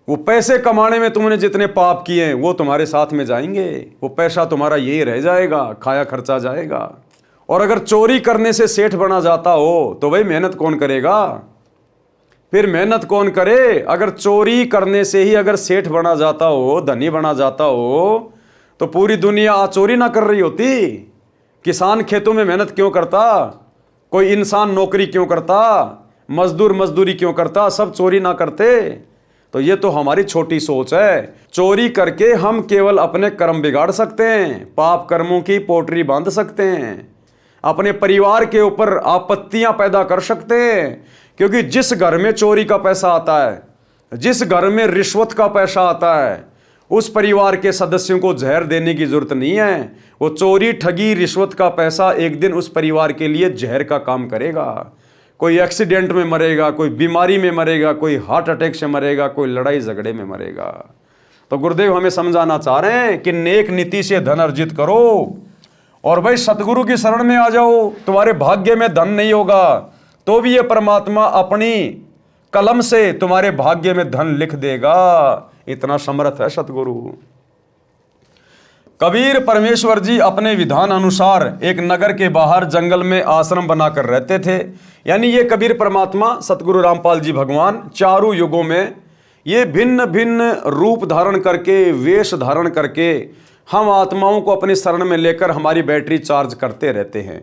वो पैसे कमाने में तुमने जितने पाप किए वो तुम्हारे साथ में जाएंगे। वो पैसा तुम्हारा यही रह जाएगा, खाया खर्चा जाएगा। और अगर चोरी करने से सेठ बना जाता हो तो भाई मेहनत कौन करेगा? फिर मेहनत कौन करे? अगर चोरी करने से ही अगर सेठ बना जाता हो, धनी बना जाता हो, तो पूरी दुनिया आज चोरी ना कर रही होती। किसान खेतों में मेहनत क्यों करता? कोई इंसान नौकरी क्यों करता? मजदूर मजदूरी क्यों करता? सब चोरी ना करते। तो ये तो हमारी छोटी सोच है। चोरी करके हम केवल अपने कर्म बिगाड़ सकते हैं, पाप कर्मों की पोटरी बांध सकते हैं, अपने परिवार के ऊपर आपत्तियां पैदा कर सकते हैं। क्योंकि जिस घर में चोरी का पैसा आता है, जिस घर में रिश्वत का पैसा आता है, उस परिवार के सदस्यों को जहर देने की जरूरत नहीं है। वो चोरी, ठगी, रिश्वत का पैसा एक दिन उस परिवार के लिए जहर का काम करेगा। कोई एक्सीडेंट में मरेगा, कोई बीमारी में मरेगा, कोई हार्ट अटैक से मरेगा, कोई लड़ाई झगड़े में मरेगा। तो गुरुदेव हमें समझाना चाह रहे हैं कि नेक नीति से धन अर्जित करो और भाई सतगुरु की शरण में आ जाओ। तुम्हारे भाग्य में धन नहीं होगा तो भी ये परमात्मा अपनी कलम से तुम्हारे भाग्य में धन लिख देगा। इतना समर्थ है सतगुरु। कबीर परमेश्वर जी अपने विधान अनुसार एक नगर के बाहर जंगल में आश्रम बनाकर रहते थे। यानी ये कबीर परमात्मा सतगुरु रामपाल जी भगवान चारों युगों में ये भिन्न भिन्न रूप धारण करके, वेश धारण करके हम आत्माओं को अपनी शरण में लेकर हमारी बैटरी चार्ज करते रहते हैं।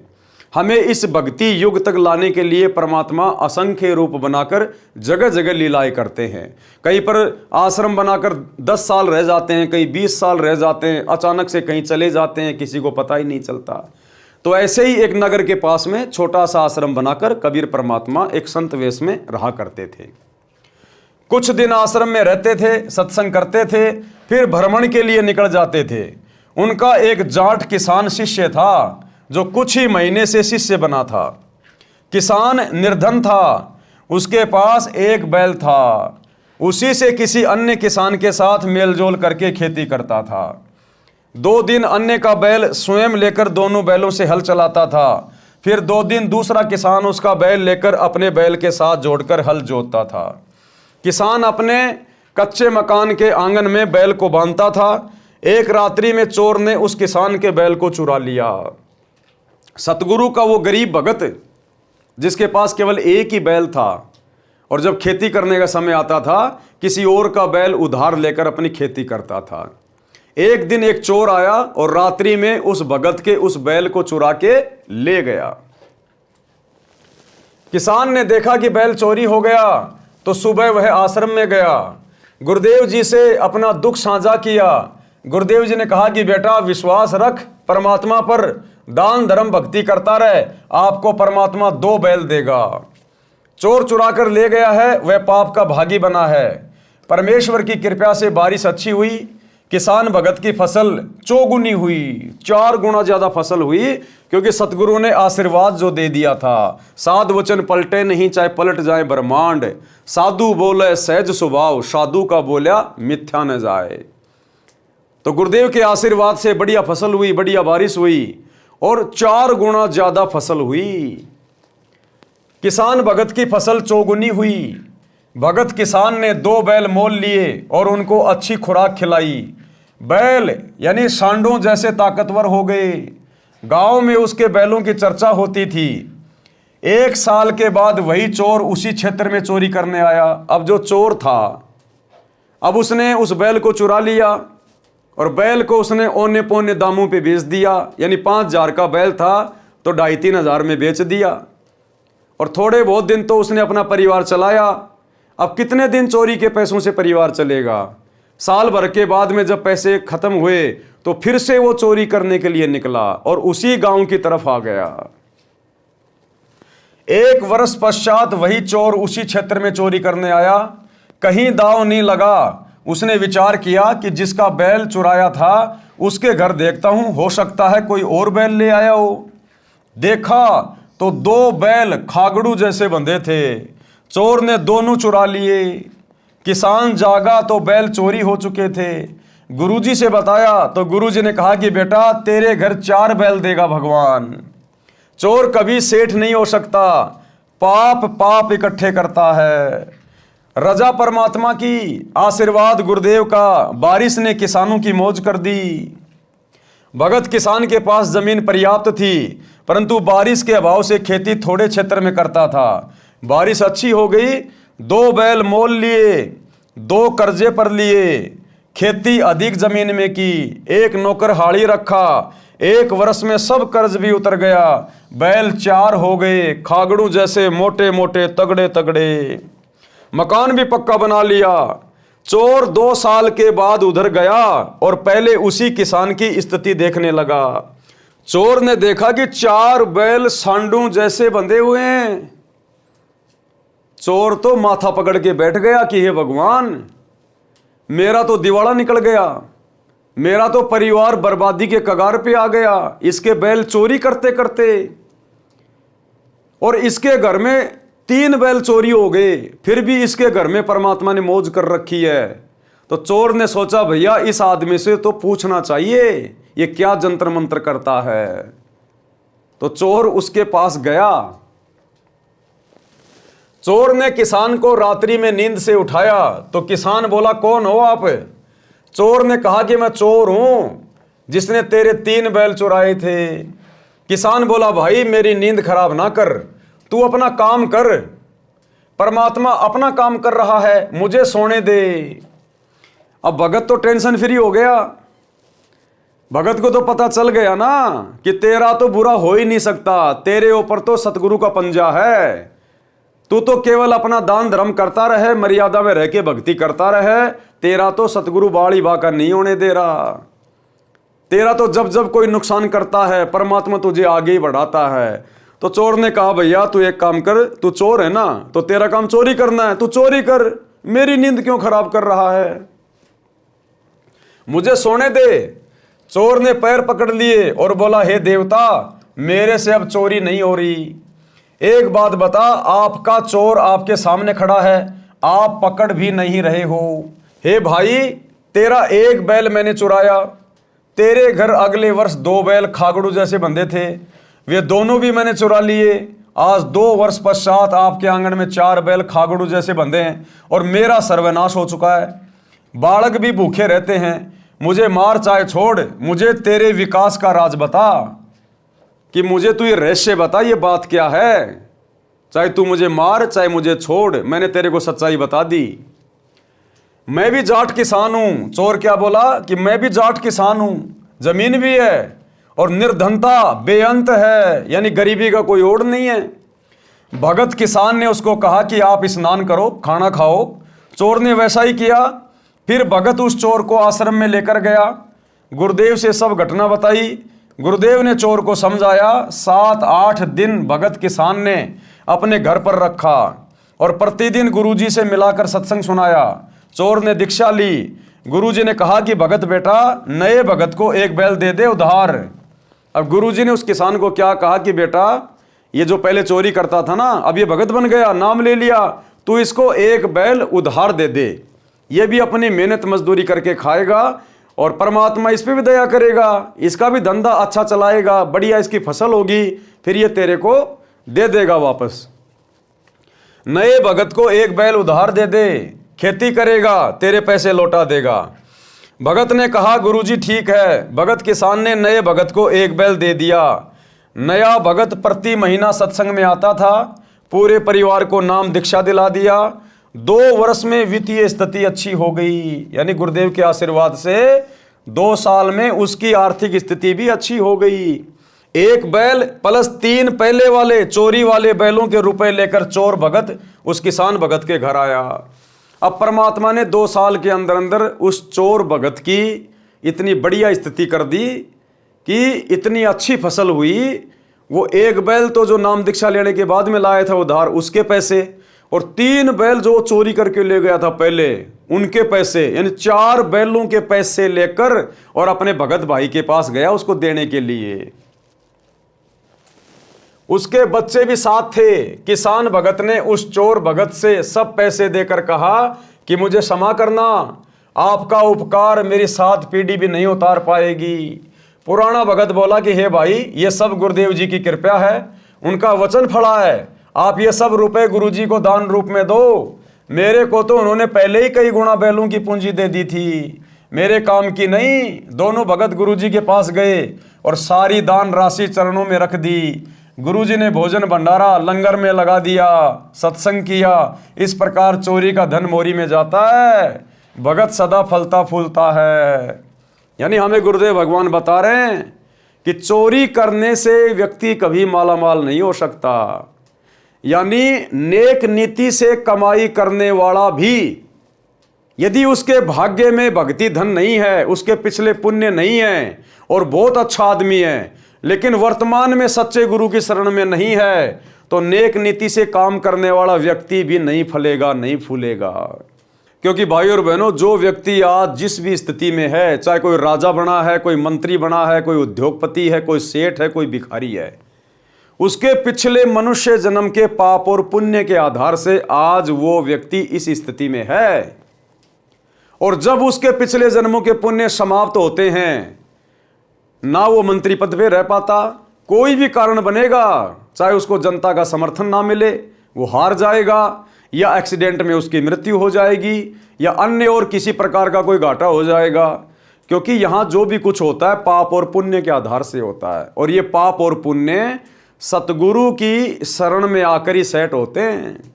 हमें इस भक्ति युग तक लाने के लिए परमात्मा असंख्य रूप बनाकर जगह जगह लीलाएं करते हैं। कहीं पर आश्रम बनाकर 10 साल रह जाते हैं, कहीं 20 साल रह जाते हैं, अचानक से कहीं चले जाते हैं, किसी को पता ही नहीं चलता। तो ऐसे ही एक नगर के पास में छोटा सा आश्रम बनाकर कबीर परमात्मा एक संत वेश में रहा करते थे। कुछ दिन आश्रम में रहते थे, सत्संग करते थे, फिर भ्रमण के लिए निकल जाते थे। उनका एक जाट किसान शिष्य था जो कुछ ही महीने से शिष्य बना था। किसान निर्धन था, उसके पास एक बैल था, उसी से किसी अन्य किसान के साथ मेलजोल करके खेती करता था। 2 दिन अन्य का बैल स्वयं लेकर दोनों बैलों से हल चलाता था। फिर 2 दिन दूसरा किसान उसका बैल लेकर अपने बैल के साथ जोड़कर हल जोतता था। किसान अपने कच्चे मकान के आंगन में बैल को बांधता था। एक रात्रि में चोर ने उस किसान के बैल को चुरा लिया। सतगुरु का वो गरीब भगत जिसके पास केवल एक ही बैल था और जब खेती करने का समय आता था किसी और का बैल उधार लेकर अपनी खेती करता था। एक दिन एक चोर आया और रात्रि में उस भगत के उस बैल को चुरा के ले गया। किसान ने देखा कि बैल चोरी हो गया तो सुबह वह आश्रम में गया, गुरुदेव जी से अपना दुख साझा किया। गुरुदेव जी ने कहा कि बेटा विश्वास रख परमात्मा पर, दान धर्म भक्ति करता रहे, आपको परमात्मा 2 बैल देगा। चोर चुरा कर ले गया है, वह पाप का भागी बना है। परमेश्वर की कृपा से बारिश अच्छी हुई, किसान भगत की फसल चौगुनी हुई, 4 गुना ज्यादा फसल हुई, क्योंकि सतगुरु ने आशीर्वाद जो दे दिया था। साधु वचन पलटे नहीं चाहे पलट जाए ब्रह्मांड, साधु बोले सहज स्वभाव, साधु का बोला मिथ्या न जाए। तो गुरुदेव के आशीर्वाद से बढ़िया फसल हुई, बढ़िया बारिश हुई और 4 गुना ज्यादा फसल हुई। किसान भगत की फसल चौगुनी हुई। भगत किसान ने 2 बैल मोल लिए और उनको अच्छी खुराक खिलाई। बैल यानी सांडों जैसे ताकतवर हो गए। गांव में उसके बैलों की चर्चा होती थी। 1 साल के बाद वही चोर उसी क्षेत्र में चोरी करने आया। अब जो चोर था, अब उसने उस बैल को चुरा लिया और बैल को उसने औने पौने दामों पे बेच दिया। यानी 5,000 का बैल था तो 2,500-3 हज़ार में बेच दिया और थोड़े बहुत दिन तो उसने अपना परिवार चलाया। अब कितने दिन चोरी के पैसों से परिवार चलेगा? साल भर के बाद में जब पैसे खत्म हुए तो फिर से वो चोरी करने के लिए निकला और उसी गांव की तरफ आ गया। 1 वर्ष पश्चात वही चोर उसी क्षेत्र में चोरी करने आया। कहीं दांव नहीं लगा। उसने विचार किया कि जिसका बैल चुराया था उसके घर देखता हूं, हो सकता है कोई और बैल ले आया हो। देखा तो 2 बैल खागड़ू जैसे बंधे थे। चोर ने दोनों चुरा लिए। किसान जागा तो बैल चोरी हो चुके थे। गुरुजी से बताया तो गुरुजी ने कहा कि बेटा तेरे घर 4 बैल देगा भगवान। चोर कभी सेठ नहीं हो सकता, पाप पाप इकट्ठे करता है। रजा परमात्मा की, आशीर्वाद गुरुदेव का, बारिश ने किसानों की मौज कर दी। भगत किसान के पास जमीन पर्याप्त थी परंतु बारिश के अभाव से खेती थोड़े क्षेत्र में करता था। बारिश अच्छी हो गई, 2 बैल मोल लिए, 2 कर्जे पर लिए, खेती अधिक जमीन में की, 1 नौकर हाड़ी रखा। 1 वर्ष में सब कर्ज भी उतर गया। बैल 4 हो गए, खागड़ू जैसे मोटे मोटे तगड़े तगड़े। मकान भी पक्का बना लिया। चोर 2 साल के बाद उधर गया और पहले उसी किसान की स्थिति देखने लगा। चोर ने देखा कि 4 बैल सांडू जैसे बंधे हुए हैं। चोर तो माथा पकड़ के बैठ गया कि हे भगवान, मेरा तो दिवाला निकल गया, मेरा तो परिवार बर्बादी के कगार पे आ गया। इसके बैल चोरी करते करते और इसके घर में 3 बैल चोरी हो गए, फिर भी इसके घर में परमात्मा ने मौज कर रखी है। तो चोर ने सोचा भैया इस आदमी से तो पूछना चाहिए ये क्या जंतर मंत्र करता है। तो चोर उसके पास गया। चोर ने किसान को रात्रि में नींद से उठाया तो किसान बोला कौन हो आप? चोर ने कहा कि मैं चोर हूं जिसने तेरे 3 बैल चुराए थे। किसान बोला भाई मेरी नींद खराब ना कर, तू अपना काम कर, परमात्मा अपना काम कर रहा है, मुझे सोने दे। अब भगत तो टेंशन फ्री हो गया। भगत को तो पता चल गया ना कि तेरा तो बुरा हो ही नहीं सकता, तेरे ऊपर तो सतगुरु का पंजा है। तू तो केवल अपना दान धर्म करता रहे, मर्यादा में रह के भक्ति करता रहे, तेरा तो सतगुरु बाड़ी बाका नहीं होने दे रहा। तेरा तो जब जब कोई नुकसान करता है परमात्मा तुझे आगे ही बढ़ाता है। तो चोर ने कहा भैया तू एक काम कर, तू चोर है ना तो तेरा काम चोरी करना है, तू चोरी कर, मेरी नींद क्यों खराब कर रहा है, मुझे सोने दे। चोर ने पैर पकड़ लिए और बोला हे देवता मेरे से अब चोरी नहीं हो रही। एक बात बता, आपका चोर आपके सामने खड़ा है, आप पकड़ भी नहीं रहे हो। हे भाई तेरा 1 बैल मैंने चुराया, तेरे घर अगले वर्ष 2 बैल खागड़ू जैसे बंधे थे, वे दोनों भी मैंने चुरा लिए। आज 2 वर्ष पश्चात आपके आंगन में 4 बैल खागड़ू जैसे बंधे हैं और मेरा सर्वनाश हो चुका है। बालक भी भूखे रहते हैं, मुझे मार चाहे छोड़, मुझे तेरे विकास का राज बता, कि मुझे तू ये रहस्य बता, ये बात क्या है। चाहे तू मुझे मार चाहे मुझे छोड़, मैंने तेरे को सच्चाई बता दी। मैं भी जाट किसान हूं। चोर क्या बोला कि मैं भी जाट किसान हूं, जमीन भी है और निर्धनता बेअंत है, यानी गरीबी का कोई ओढ़ नहीं है। भगत किसान ने उसको कहा कि आप स्नान करो, खाना खाओ। चोर ने वैसा ही किया। फिर भगत उस चोर को आश्रम में लेकर गया, गुरुदेव से सब घटना बताई। गुरुदेव ने चोर को समझाया। 7-8 दिन भगत किसान ने अपने घर पर रखा और प्रतिदिन गुरुजी से मिलाकर सत्संग सुनाया। चोर ने दीक्षा ली। गुरुजी ने कहा कि भगत बेटा नए भगत को 1 बैल दे दे उधार। अब गुरुजी ने उस किसान को क्या कहा कि बेटा ये जो पहले चोरी करता था ना, अब ये भगत बन गया, नाम ले लिया, तू इसको 1 बैल उधार दे दे, ये भी अपनी मेहनत मजदूरी करके खाएगा और परमात्मा इस पे भी दया करेगा, इसका भी धंधा अच्छा चलाएगा, बढ़िया इसकी फसल होगी, फिर ये तेरे को दे देगा वापस। नए भगत को 1 बैल उधार दे दे, खेती करेगा, तेरे पैसे लौटा देगा। भगत ने कहा गुरुजी ठीक है। भगत किसान ने नए भगत को 1 बैल दे दिया। नया भगत प्रति महीना सत्संग में आता था, पूरे परिवार को नाम दीक्षा दिला दिया। 2 वर्ष में वित्तीय स्थिति अच्छी हो गई, यानी गुरुदेव के आशीर्वाद से 2 साल में उसकी आर्थिक स्थिति भी अच्छी हो गई। 1 बैल प्लस 3 पहले वाले चोरी वाले बैलों के रुपए लेकर चोर भगत उस किसान भगत के घर आया। अब परमात्मा ने 2 साल के अंदर अंदर उस चोर भगत की इतनी बढ़िया स्थिति कर दी कि इतनी अच्छी फसल हुई। वो 1 बैल तो जो नाम दीक्षा लेने के बाद में लाया था उधार, उसके पैसे, और 3 बैल जो चोरी करके ले गया था पहले, उनके पैसे, यानी 4 बैलों के पैसे लेकर और अपने भगत भाई के पास गया उसको देने के लिए। उसके बच्चे भी साथ थे। किसान भगत ने उस चोर भगत से सब पैसे देकर कहा कि मुझे क्षमा करना, आपका उपकार मेरी 7 पीढ़ी भी नहीं उतार पाएगी। पुराना भगत बोला कि हे भाई ये सब गुरुदेव जी की कृपा है, उनका वचन फला है, आप ये सब रुपए गुरुजी को दान रूप में दो। मेरे को तो उन्होंने पहले ही कई गुना बैलों की पूंजी दे दी थी, मेरे काम की नहीं। दोनों भगत गुरुजी के पास गए और सारी दान राशि चरणों में रख दी। गुरुजी ने भोजन भंडारा लंगर में लगा दिया, सत्संग किया। इस प्रकार चोरी का धन मोरी में जाता है, भगत सदा फलता फूलता है। यानी हमें गुरुदेव भगवान बता रहे हैं कि चोरी करने से व्यक्ति कभी मालामाल नहीं हो सकता। यानी नेक नीति से कमाई करने वाला भी यदि उसके भाग्य में भक्ति धन नहीं है, उसके पिछले पुण्य नहीं है और बहुत अच्छा आदमी है, लेकिन वर्तमान में सच्चे गुरु की शरण में नहीं है, तो नेक नीति से काम करने वाला व्यक्ति भी नहीं फलेगा, नहीं फूलेगा। क्योंकि भाई और बहनों, जो व्यक्ति आज जिस भी स्थिति में है, चाहे कोई राजा बना है, कोई मंत्री बना है, कोई उद्योगपति है, कोई सेठ है, कोई भिखारी है, उसके पिछले मनुष्य जन्म के पाप और पुण्य के आधार से आज वो व्यक्ति इस स्थिति में है। और जब उसके पिछले जन्मों के पुण्य समाप्त होते हैं, ना वो मंत्री पद पे रह पाता, कोई भी कारण बनेगा, चाहे उसको जनता का समर्थन ना मिले, वो हार जाएगा, या एक्सीडेंट में उसकी मृत्यु हो जाएगी, या अन्य और किसी प्रकार का कोई घाटा हो जाएगा। क्योंकि यहाँ जो भी कुछ होता है पाप और पुण्य के आधार से होता है, और ये पाप और पुण्य सतगुरु की शरण में आकर ही सेट होते हैं।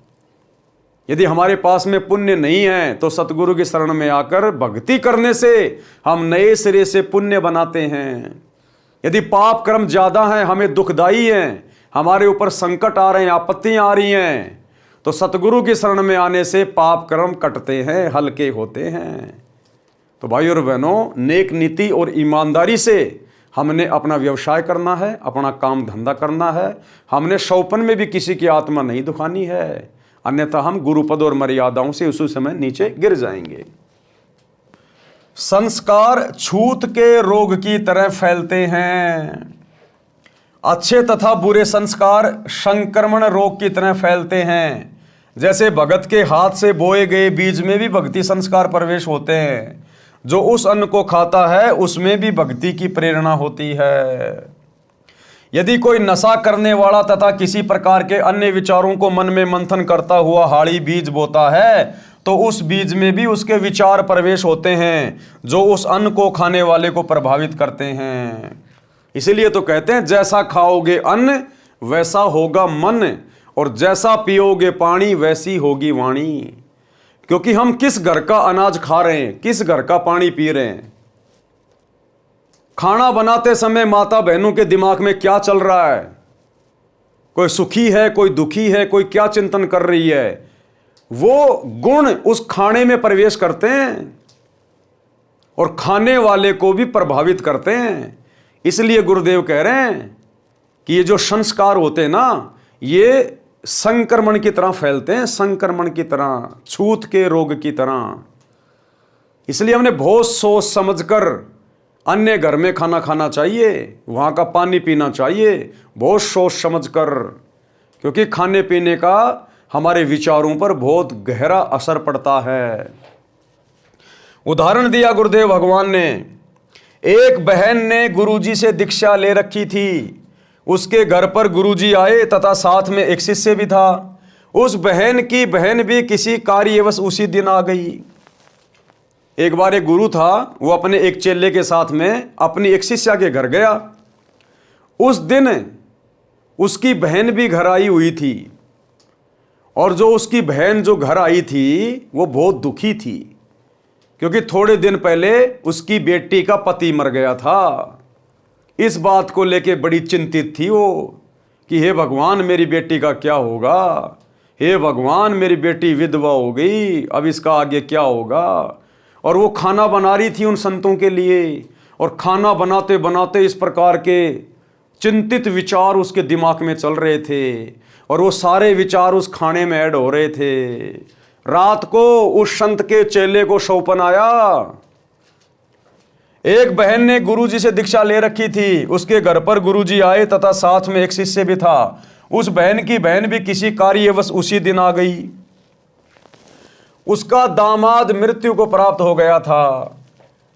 यदि हमारे पास में पुण्य नहीं है तो सतगुरु की शरण में आकर भक्ति करने से हम नए सिरे से पुण्य बनाते हैं। यदि पाप कर्म ज़्यादा हैं, हमें दुखदाई हैं, हमारे ऊपर संकट आ रहे हैं, आपत्तियाँ आ रही हैं, तो सतगुरु की शरण में आने से पाप कर्म कटते हैं, हल्के होते हैं। तो भाई और बहनों, नेक नीति और ईमानदारी से हमने अपना व्यवसाय करना है, अपना काम धंधा करना है। हमने शौपन में भी किसी की आत्मा नहीं दुखानी है, अन्यथा हम गुरुपद और मर्यादाओं से उसी समय नीचे गिर जाएंगे। संस्कार छूत के रोग की तरह फैलते हैं। अच्छे तथा बुरे संस्कार संक्रमण रोग की तरह फैलते हैं। जैसे भगत के हाथ से बोए गए बीज में भी भक्ति संस्कार प्रवेश होते हैं। जो उस अन्न को खाता है उसमें भी भक्ति की प्रेरणा होती है। यदि कोई नशा करने वाला तथा किसी प्रकार के अन्य विचारों को मन में मंथन करता हुआ हाड़ी बीज बोता है तो उस बीज में भी उसके विचार प्रवेश होते हैं जो उस अन्न को खाने वाले को प्रभावित करते हैं। इसीलिए तो कहते हैं जैसा खाओगे अन्न वैसा होगा मन, और जैसा पियोगे पानी वैसी होगी वाणी। क्योंकि हम किस घर का अनाज खा रहे हैं, किस घर का पानी पी रहे हैं। खाना बनाते समय माता बहनों के दिमाग में क्या चल रहा है, कोई सुखी है, कोई दुखी है, कोई क्या चिंतन कर रही है, वो गुण उस खाने में प्रवेश करते हैं और खाने वाले को भी प्रभावित करते हैं। इसलिए गुरुदेव कह रहे हैं कि ये जो संस्कार होते हैं ना, ये संक्रमण की तरह फैलते हैं, संक्रमण की तरह, छूत के रोग की तरह। इसलिए हमने बहुत सोच समझकर अन्य घर में खाना खाना चाहिए, वहाँ का पानी पीना चाहिए, बहुत सोच समझकर, क्योंकि खाने पीने का हमारे विचारों पर बहुत गहरा असर पड़ता है। उदाहरण दिया गुरुदेव भगवान ने। एक बहन ने गुरुजी से दीक्षा ले रखी थी। उसके घर पर गुरुजी आए तथा साथ में एक शिष्य भी था। उस बहन की बहन भी किसी कार्यवश उसी दिन आ गई। एक बार एक गुरु था, वो अपने एक चेले के साथ में अपनी एक शिष्या के घर गया। उस दिन उसकी बहन भी घर आई हुई थी, और जो उसकी बहन जो घर आई थी वो बहुत दुखी थी, क्योंकि थोड़े दिन पहले उसकी बेटी का पति मर गया था। इस बात को लेके बड़ी चिंतित थी वो कि हे भगवान मेरी बेटी का क्या होगा, हे भगवान मेरी बेटी विधवा हो गई, अब इसका आगे क्या होगा। और वो खाना बना रही थी उन संतों के लिए, और खाना बनाते बनाते इस प्रकार के चिंतित विचार उसके दिमाग में चल रहे थे, और वो सारे विचार उस खाने में ऐड हो रहे थे। रात को उस संत के चेले को शौपन आया। एक बहन ने गुरुजी से दीक्षा ले रखी थी, उसके घर पर गुरुजी आए तथा साथ में एक शिष्य भी था। उस बहन की बहन भी किसी कार्यवश उसी दिन आ गई। उसका दामाद मृत्यु को प्राप्त हो गया था।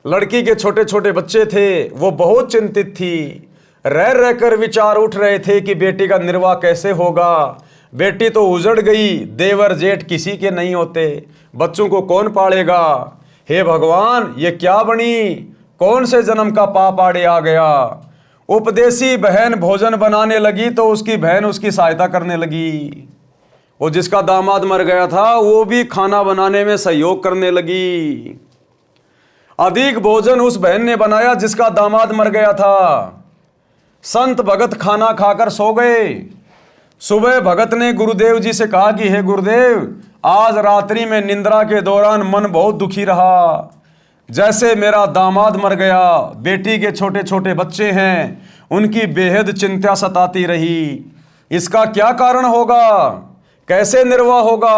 लड़की के छोटे छोटे बच्चे थे, वो बहुत चिंतित थी। रह रहकर विचार उठ रहे थे कि बेटी का निर्वाह कैसे होगा। बेटी तो उजड़ गई, देवर जेठ किसी के नहीं होते, बच्चों को कौन पालेगा। हे भगवान ये क्या बनी, कौन से जन्म का पाप आड़े आ गया। उपदेशी बहन भोजन बनाने लगी तो उसकी बहन उसकी सहायता करने लगी। वो जिसका दामाद मर गया था वो भी खाना बनाने में सहयोग करने लगी। अधिक भोजन उस बहन ने बनाया जिसका दामाद मर गया था। संत भगत खाना खाकर सो गए। सुबह भगत ने गुरुदेव जी से कहा कि हे गुरुदेव, आज रात्रि में निंद्रा के दौरान मन बहुत दुखी रहा। जैसे मेरा दामाद मर गया, बेटी के छोटे छोटे बच्चे हैं, उनकी बेहद चिंता सताती रही। इसका क्या कारण होगा, कैसे निर्वाह होगा।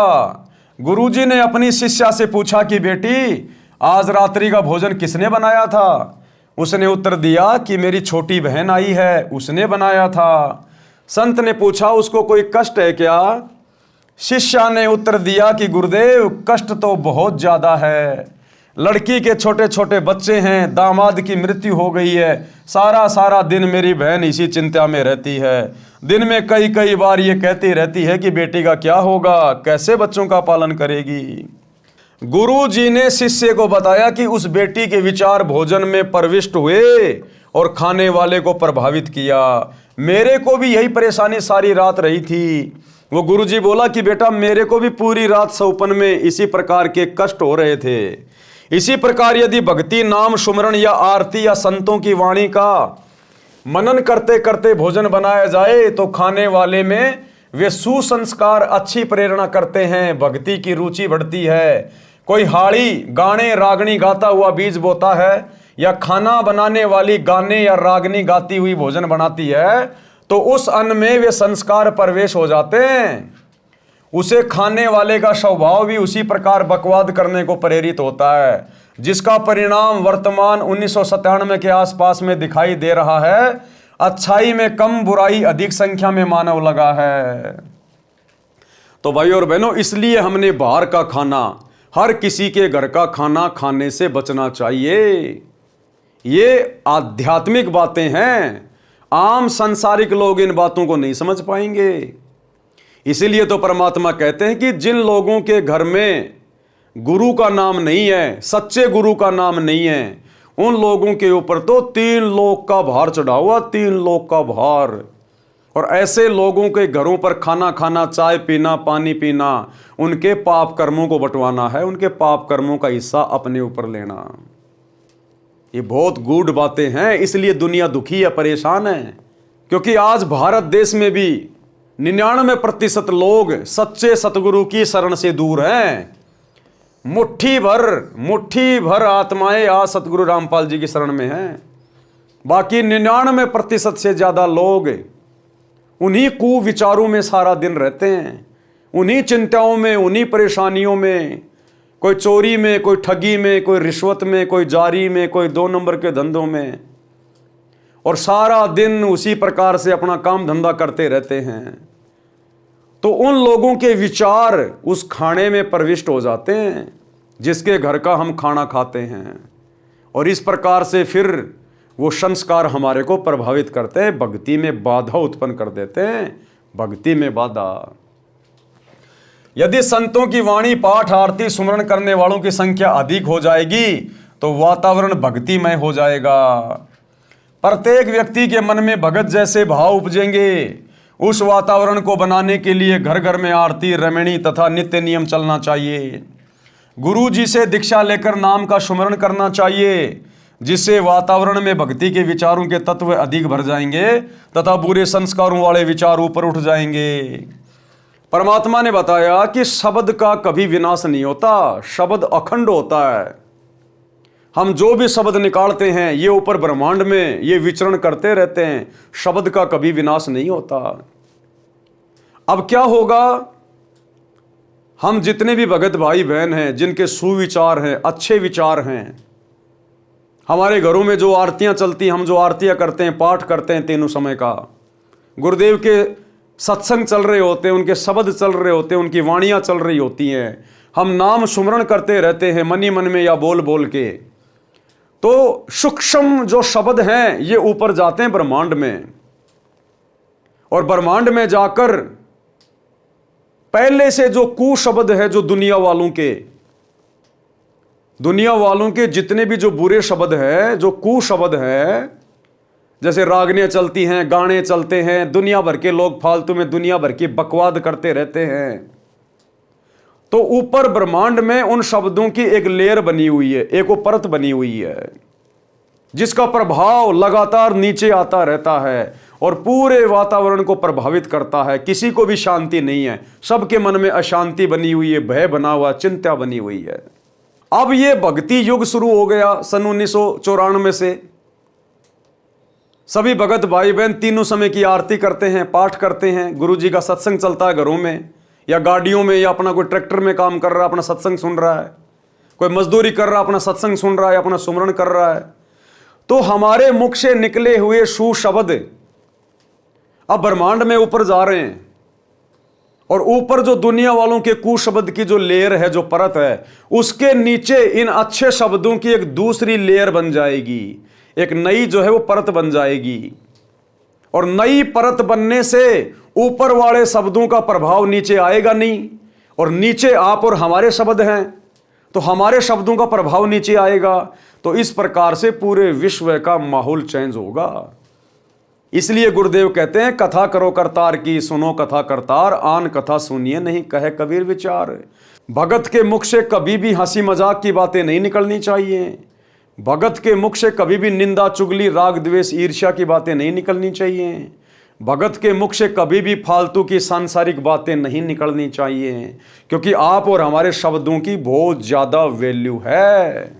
गुरुजी ने अपनी शिष्या से पूछा कि बेटी आज रात्रि का भोजन किसने बनाया था। उसने उत्तर दिया कि मेरी छोटी बहन आई है, उसने बनाया था। संत ने पूछा उसको कोई कष्ट है क्या। शिष्या ने उत्तर दिया कि गुरुदेव कष्ट तो बहुत ज़्यादा है। लड़की के छोटे छोटे बच्चे हैं, दामाद की मृत्यु हो गई है, सारा दिन मेरी बहन इसी चिंता में रहती है। दिन में कई बार ये कहती रहती है कि बेटी का क्या होगा, कैसे बच्चों का पालन करेगी। गुरु जी ने शिष्य को बताया कि उस बेटी के विचार भोजन में प्रविष्ट हुए और खाने वाले को प्रभावित किया। मेरे को भी यही परेशानी सारी रात रही थी। वो गुरु जी बोला कि बेटा मेरे को भी पूरी रात सौपन में इसी प्रकार के कष्ट हो रहे थे। इसी प्रकार यदि भक्ति नाम सुमरण या आरती या संतों की वाणी का मनन करते करते भोजन बनाया जाए तो खाने वाले में वे सुसंस्कार अच्छी प्रेरणा करते हैं, भक्ति की रुचि बढ़ती है। कोई हाड़ी गाने रागनी गाता हुआ बीज बोता है या खाना बनाने वाली गाने या रागनी गाती हुई भोजन बनाती है तो उस अन्न में वे संस्कार प्रवेश हो जाते हैं। उसे खाने वाले का स्वभाव भी उसी प्रकार बकवाद करने को प्रेरित होता है, जिसका परिणाम वर्तमान 1997 के आसपास में दिखाई दे रहा है। अच्छाई में कम, बुराई अधिक संख्या में मानव लगा है। तो भाई और बहनों, इसलिए हमने बाहर का खाना, हर किसी के घर का खाना खाने से बचना चाहिए। ये आध्यात्मिक बातें हैं, आम सांसारिक लोग इन बातों को नहीं समझ पाएंगे। इसीलिए तो परमात्मा कहते हैं कि जिन लोगों के घर में गुरु का नाम नहीं है, सच्चे गुरु का नाम नहीं है, उन लोगों के ऊपर तो 3 लोक का भार चढ़ा हुआ, 3 लोक का भार। और ऐसे लोगों के घरों पर खाना खाना, चाय पीना, पानी पीना, उनके पाप कर्मों को बंटवाना है, उनके पाप कर्मों का हिस्सा अपने ऊपर लेना। ये बहुत गूढ़ बातें हैं। इसलिए दुनिया दुखी है, परेशान है, क्योंकि आज भारत देश में भी 99% लोग सच्चे सतगुरु की शरण से दूर हैं। मुट्ठी भर आत्माएं आज सतगुरु रामपाल जी की शरण में हैं। बाकी 99% से ज्यादा लोग उन्हीं कुविचारों में सारा दिन रहते हैं, उन्हीं चिंताओं में, उन्हीं परेशानियों में, कोई चोरी में, कोई ठगी में, कोई रिश्वत में, कोई जारी में, कोई 2 नंबर के धंधों में, और सारा दिन उसी प्रकार से अपना काम धंधा करते रहते हैं। तो उन लोगों के विचार उस खाने में प्रविष्ट हो जाते हैं जिसके घर का हम खाना खाते हैं, और इस प्रकार से फिर वो संस्कार हमारे को प्रभावित करते हैं, भक्ति में बाधा उत्पन्न कर देते हैं। भक्ति में बाधा। यदि संतों की वाणी, पाठ, आरती, सुमरण करने वालों की संख्या अधिक हो जाएगी तो वातावरण भक्तिमय हो जाएगा। प्रत्येक व्यक्ति के मन में भगत जैसे भाव उपजेंगे। उस वातावरण को बनाने के लिए घर घर में आरती, रमणी तथा नित्य नियम चलना चाहिए। गुरु जी से दीक्षा लेकर नाम का सुमरण करना चाहिए, जिससे वातावरण में भक्ति के विचारों के तत्व अधिक भर जाएंगे तथा बुरे संस्कारों वाले विचार ऊपर उठ जाएंगे। परमात्मा ने बताया कि शब्द का कभी विनाश नहीं होता, शब्द अखंड होता है। हम जो भी शब्द निकालते हैं ये ऊपर ब्रह्मांड में ये विचरण करते रहते हैं, शब्द का कभी विनाश नहीं होता। अब क्या होगा, हम जितने भी भगत भाई बहन हैं जिनके सुविचार हैं, अच्छे विचार हैं, हमारे घरों में जो आरतियां चलती हैं, हम जो आरतियां करते हैं, पाठ करते हैं तीनों समय का, गुरुदेव के सत्संग चल रहे होते हैं, उनके शब्द चल रहे होते हैं, उनकी वाणियां चल रही होती हैं, हम नाम सुमरण करते रहते हैं मनी मन में या बोल बोल के, तो सूक्ष्म जो शब्द हैं ये ऊपर जाते हैं ब्रह्मांड में, और ब्रह्मांड में जाकर पहले से जो कुशब्द है, जो दुनिया वालों के जितने भी जो बुरे शब्द है, जो कुशब्द है, जैसे रागनियां चलती हैं, गाने चलते हैं, दुनिया भर के लोग फालतू में दुनिया भर की बकवाद करते रहते हैं, तो ऊपर ब्रह्मांड में उन शब्दों की एक लेयर बनी हुई है, एक वो परत बनी हुई है, जिसका प्रभाव लगातार नीचे आता रहता है और पूरे वातावरण को प्रभावित करता है। किसी को भी शांति नहीं है, सबके मन में अशांति बनी हुई है, भय बना हुआ, चिंता बनी हुई है। अब ये भक्ति युग शुरू हो गया सन 1994 से। सभी भगत भाई बहन तीनों समय की आरती करते हैं, पाठ करते हैं, गुरु जी का सत्संग चलता है घरों में या गाड़ियों में, या अपना कोई ट्रैक्टर में काम कर रहा है अपना सत्संग सुन रहा है, कोई मजदूरी कर रहा है अपना सत्संग सुन रहा है, अपना सुमरण कर रहा है। तो हमारे मुख से निकले हुए सुशब्द अब ब्रह्मांड में ऊपर जा रहे हैं, और ऊपर जो दुनिया वालों के कुशब्द की जो लेयर है, जो परत है, उसके नीचे इन अच्छे शब्दों की एक दूसरी लेयर बन जाएगी, एक नई जो है वो परत बन जाएगी। और नई परत बनने से ऊपर वाले शब्दों का प्रभाव नीचे आएगा नहीं, और नीचे आप और हमारे शब्द हैं, तो हमारे शब्दों का प्रभाव नीचे आएगा, तो इस प्रकार से पूरे विश्व का माहौल चेंज होगा। इसलिए गुरुदेव कहते हैं कथा करो करतार की, सुनो कथा करतार, आन कथा सुनिए नहीं कहे कबीर विचार। भगत के मुख से कभी भी हंसी मजाक की बातें नहीं निकलनी चाहिए। भगत के मुख से कभी भी निंदा चुगली राग द्वेष ईर्ष्या की बातें नहीं निकलनी चाहिए। भगत के मुख से कभी भी फालतू की सांसारिक बातें नहीं निकलनी चाहिए, क्योंकि आप और हमारे शब्दों की बहुत ज्यादा वैल्यू है।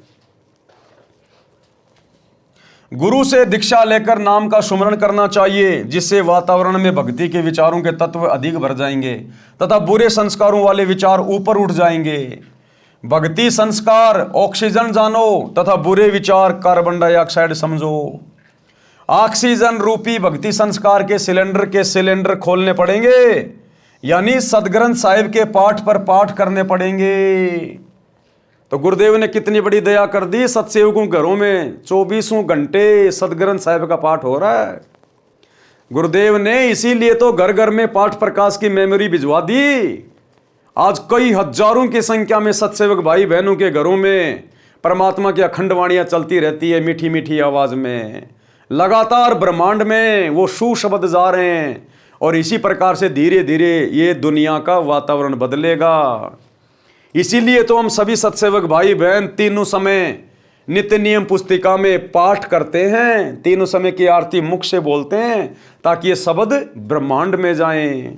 गुरु से दीक्षा लेकर नाम का सुमरण करना चाहिए, जिससे वातावरण में भक्ति के विचारों के तत्व अधिक भर जाएंगे तथा बुरे संस्कारों वाले विचार ऊपर उठ जाएंगे। भक्ति संस्कार ऑक्सीजन जानो तथा बुरे विचार कार्बन डाइऑक्साइड समझो। ऑक्सीजन रूपी भक्ति संस्कार के सिलेंडर खोलने पड़ेंगे, यानी सदग्रंथ साहिब के पाठ पर पाठ करने पड़ेंगे। तो गुरुदेव ने कितनी बड़ी दया कर दी, सत्सेवकों घरों में 24 घंटे सदग्रंथ साहिब का पाठ हो रहा है। गुरुदेव ने इसीलिए तो घर घर में पाठ प्रकाश की मेमोरी भिजवा दी। आज कई हजारों की संख्या में सत्सेवक भाई बहनों के घरों में परमात्मा की अखंड वाणियां चलती रहती है, मीठी मीठी आवाज में। लगातार ब्रह्मांड में वो सुशब्द जा रहे हैं, और इसी प्रकार से धीरे धीरे ये दुनिया का वातावरण बदलेगा। इसीलिए तो हम सभी सत्सेवक भाई बहन तीनों समय नित्य नियम पुस्तिका में पाठ करते हैं, तीनों समय की आरती मुख से बोलते हैं, ताकि ये शब्द ब्रह्मांड में जाएं।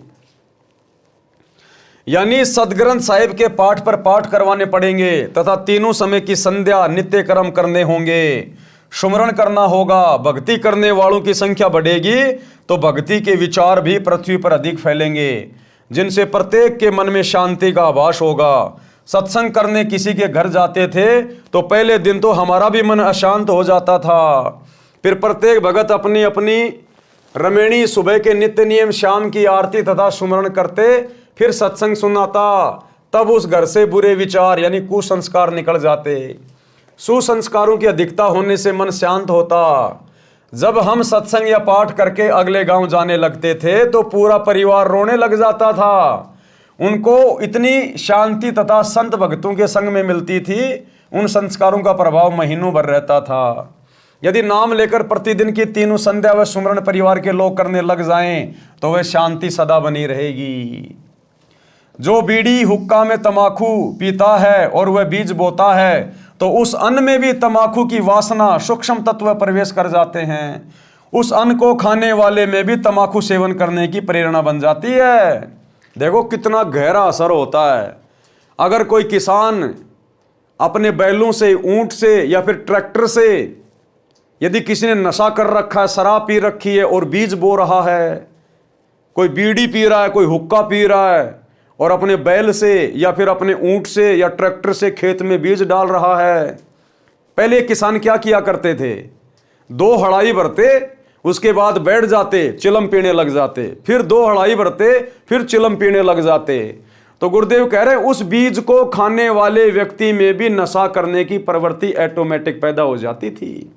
यानी सदग्रंथ साहिब के पाठ पर पाठ करवाने पड़ेंगे तथा तीनों समय की संध्या नित्य कर्म करने होंगे, सुमरण करना होगा। भक्ति करने वालों की संख्या बढ़ेगी तो भक्ति के विचार भी पृथ्वी पर अधिक फैलेंगे, जिनसे प्रत्येक के मन में शांति का आभास होगा। सत्संग करने किसी के घर जाते थे तो पहले दिन तो हमारा भी मन अशांत हो जाता था, फिर प्रत्येक भगत अपनी अपनी रमेणी सुबह के नित्य नियम शाम की आरती तथा सुमरण करते, फिर सत्संग सुनाता, तब उस घर से बुरे विचार यानी कुसंस्कार निकल जाते। सुसंस्कारों की अधिकता होने से मन शांत होता। जब हम सत्संग या पाठ करके अगले गांव जाने लगते थे तो पूरा परिवार रोने लग जाता था। उनको इतनी शांति तथा संत भक्तों के संग में मिलती थी, उन संस्कारों का प्रभाव महीनों भर रहता था। यदि नाम लेकर प्रतिदिन की तीनों संध्या व सुमरण परिवार के लोग करने लग जाएं तो वह शांति सदा बनी रहेगी। जो बीड़ी हुक्का में तमाकू पीता है और वह बीज बोता है तो उस अन्न में भी तमाकू की वासना सूक्ष्म तत्व प्रवेश कर जाते हैं। उस अन्न को खाने वाले में भी तमाकू सेवन करने की प्रेरणा बन जाती है। देखो कितना गहरा असर होता है। अगर कोई किसान अपने बैलों से, ऊंट से या फिर ट्रैक्टर से, यदि किसी ने नशा कर रखा है, शराब पी रखी है और बीज बो रहा है, कोई बीड़ी पी रहा है, कोई हुक्का पी रहा है और अपने बैल से या फिर अपने ऊंट से या ट्रैक्टर से खेत में बीज डाल रहा है। पहले किसान क्या किया करते थे, 2 हड़ाई भरते, उसके बाद बैठ जाते, चिलम पीने लग जाते, फिर 2 हड़ाई भरते, फिर चिलम पीने लग जाते। तो गुरुदेव कह रहे हैं उस बीज को खाने वाले व्यक्ति में भी नशा करने की प्रवृत्ति ऑटोमेटिक पैदा हो जाती थी।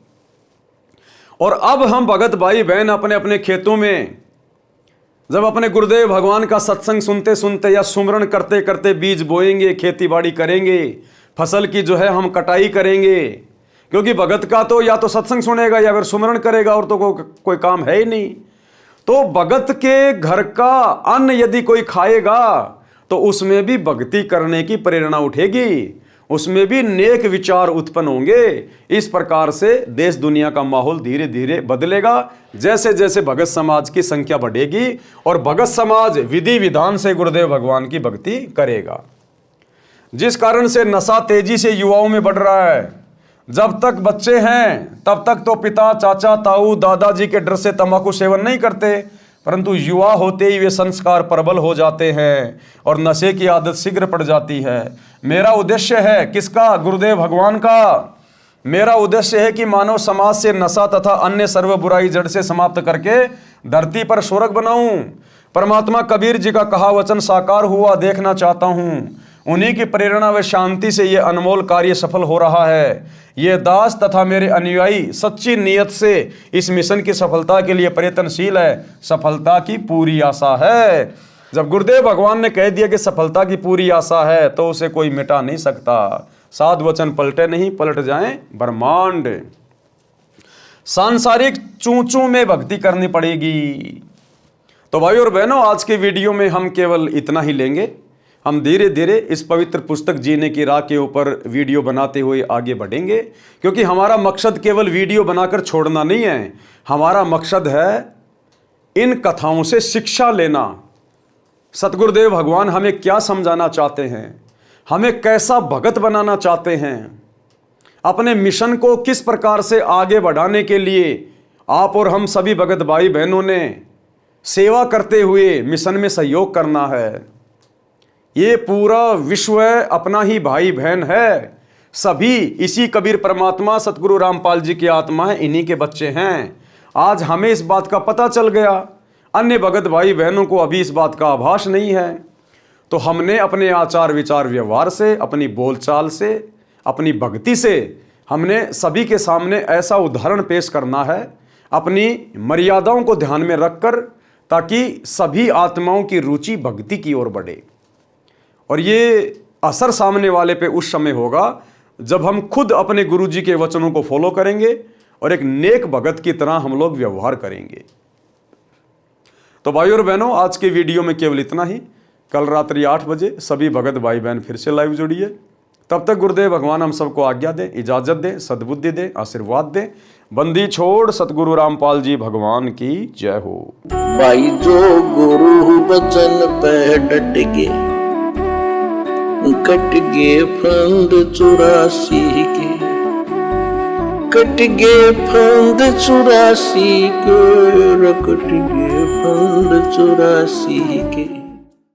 और अब हम भगत भाई बहन अपने अपने खेतों में जब अपने गुरुदेव भगवान का सत्संग सुनते सुनते या सुमरण करते करते बीज बोएंगे, खेती बाड़ी करेंगे, फसल की जो है हम कटाई करेंगे, क्योंकि भगत का तो या तो सत्संग सुनेगा या फिर सुमरण करेगा, और तो कोई काम है ही नहीं। तो भगत के घर का अन्न यदि कोई खाएगा तो उसमें भी भक्ति करने की प्रेरणा उठेगी, उसमें भी नेक विचार उत्पन्न होंगे। इस प्रकार से देश दुनिया का माहौल धीरे धीरे बदलेगा जैसे जैसे भगत समाज की संख्या बढ़ेगी और भगत समाज विधि विधान से गुरुदेव भगवान की भक्ति करेगा। जिस कारण से नशा तेजी से युवाओं में बढ़ रहा है। जब तक बच्चे हैं तब तक तो पिता, चाचा, ताऊ, दादाजी के डर से तंबाकू सेवन नहीं करते, परंतु युवा होते ही वे संस्कार प्रबल हो जाते हैं और नशे की आदत शीघ्र पड़ जाती है। मेरा उद्देश्य है किसका? गुरुदेव भगवान का। मेरा उद्देश्य है कि मानव समाज से नशा तथा अन्य सर्व बुराई जड़ से समाप्त करके धरती पर स्वर्ग बनाऊं। परमात्मा कबीर जी का कहा वचन साकार हुआ देखना चाहता हूं। उन्हीं की प्रेरणा व शांति से यह अनमोल कार्य सफल हो रहा है। ये दास तथा मेरे अनुयायी सच्ची नीयत से इस मिशन की सफलता के लिए प्रयत्नशील है। सफलता की पूरी आशा है। जब गुरुदेव भगवान ने कह दिया कि सफलता की पूरी आशा है तो उसे कोई मिटा नहीं सकता। साध वचन पलटे नहीं, पलट जाएं ब्रह्मांड। सांसारिक चूचू में भक्ति करनी पड़ेगी। तो भाई और बहनों, आज के वीडियो में हम केवल इतना ही लेंगे। हम धीरे धीरे इस पवित्र पुस्तक जीने की राह के ऊपर वीडियो बनाते हुए आगे बढ़ेंगे, क्योंकि हमारा मकसद केवल वीडियो बनाकर छोड़ना नहीं है। हमारा मकसद है इन कथाओं से शिक्षा लेना। सतगुरुदेव भगवान हमें क्या समझाना चाहते हैं, हमें कैसा भगत बनाना चाहते हैं, अपने मिशन को किस प्रकार से आगे बढ़ाने के लिए आप और हम सभी भगत भाई बहनों ने सेवा करते हुए मिशन में सहयोग करना है। ये पूरा विश्व अपना ही भाई बहन है। सभी इसी कबीर परमात्मा सतगुरु रामपाल जी की आत्मा है, इन्हीं के बच्चे हैं। आज हमें इस बात का पता चल गया, अन्य भगत भाई बहनों को अभी इस बात का आभास नहीं है। तो हमने अपने आचार विचार व्यवहार से, अपनी बोलचाल से, अपनी भक्ति से हमने सभी के सामने ऐसा उदाहरण पेश करना है, अपनी मर्यादाओं को ध्यान में रखकर, ताकि सभी आत्माओं की रुचि भक्ति की ओर बढ़े। और ये असर सामने वाले पे उस समय होगा जब हम खुद अपने गुरुजी के वचनों को फॉलो करेंगे और एक नेक भगत की तरह हम लोग व्यवहार करेंगे। तो भाई और बहनों, आज के वीडियो में केवल इतना ही। कल रात्रि 8 बजे सभी भगत भाई बहन फिर से लाइव जुड़िए। तब तक गुरुदेव भगवान हम सबको आज्ञा दें, इजाजत दें, सद्बुद्धि दें, आशीर्वाद दें। बंदी छोड़ सतगुरु रामपाल जी भगवान की जय हो।
भाई जो गुरु बचन पे डट गए, कट गए फंद 84 के, कट गए फंद 84 के, कट गए फंद 84 के।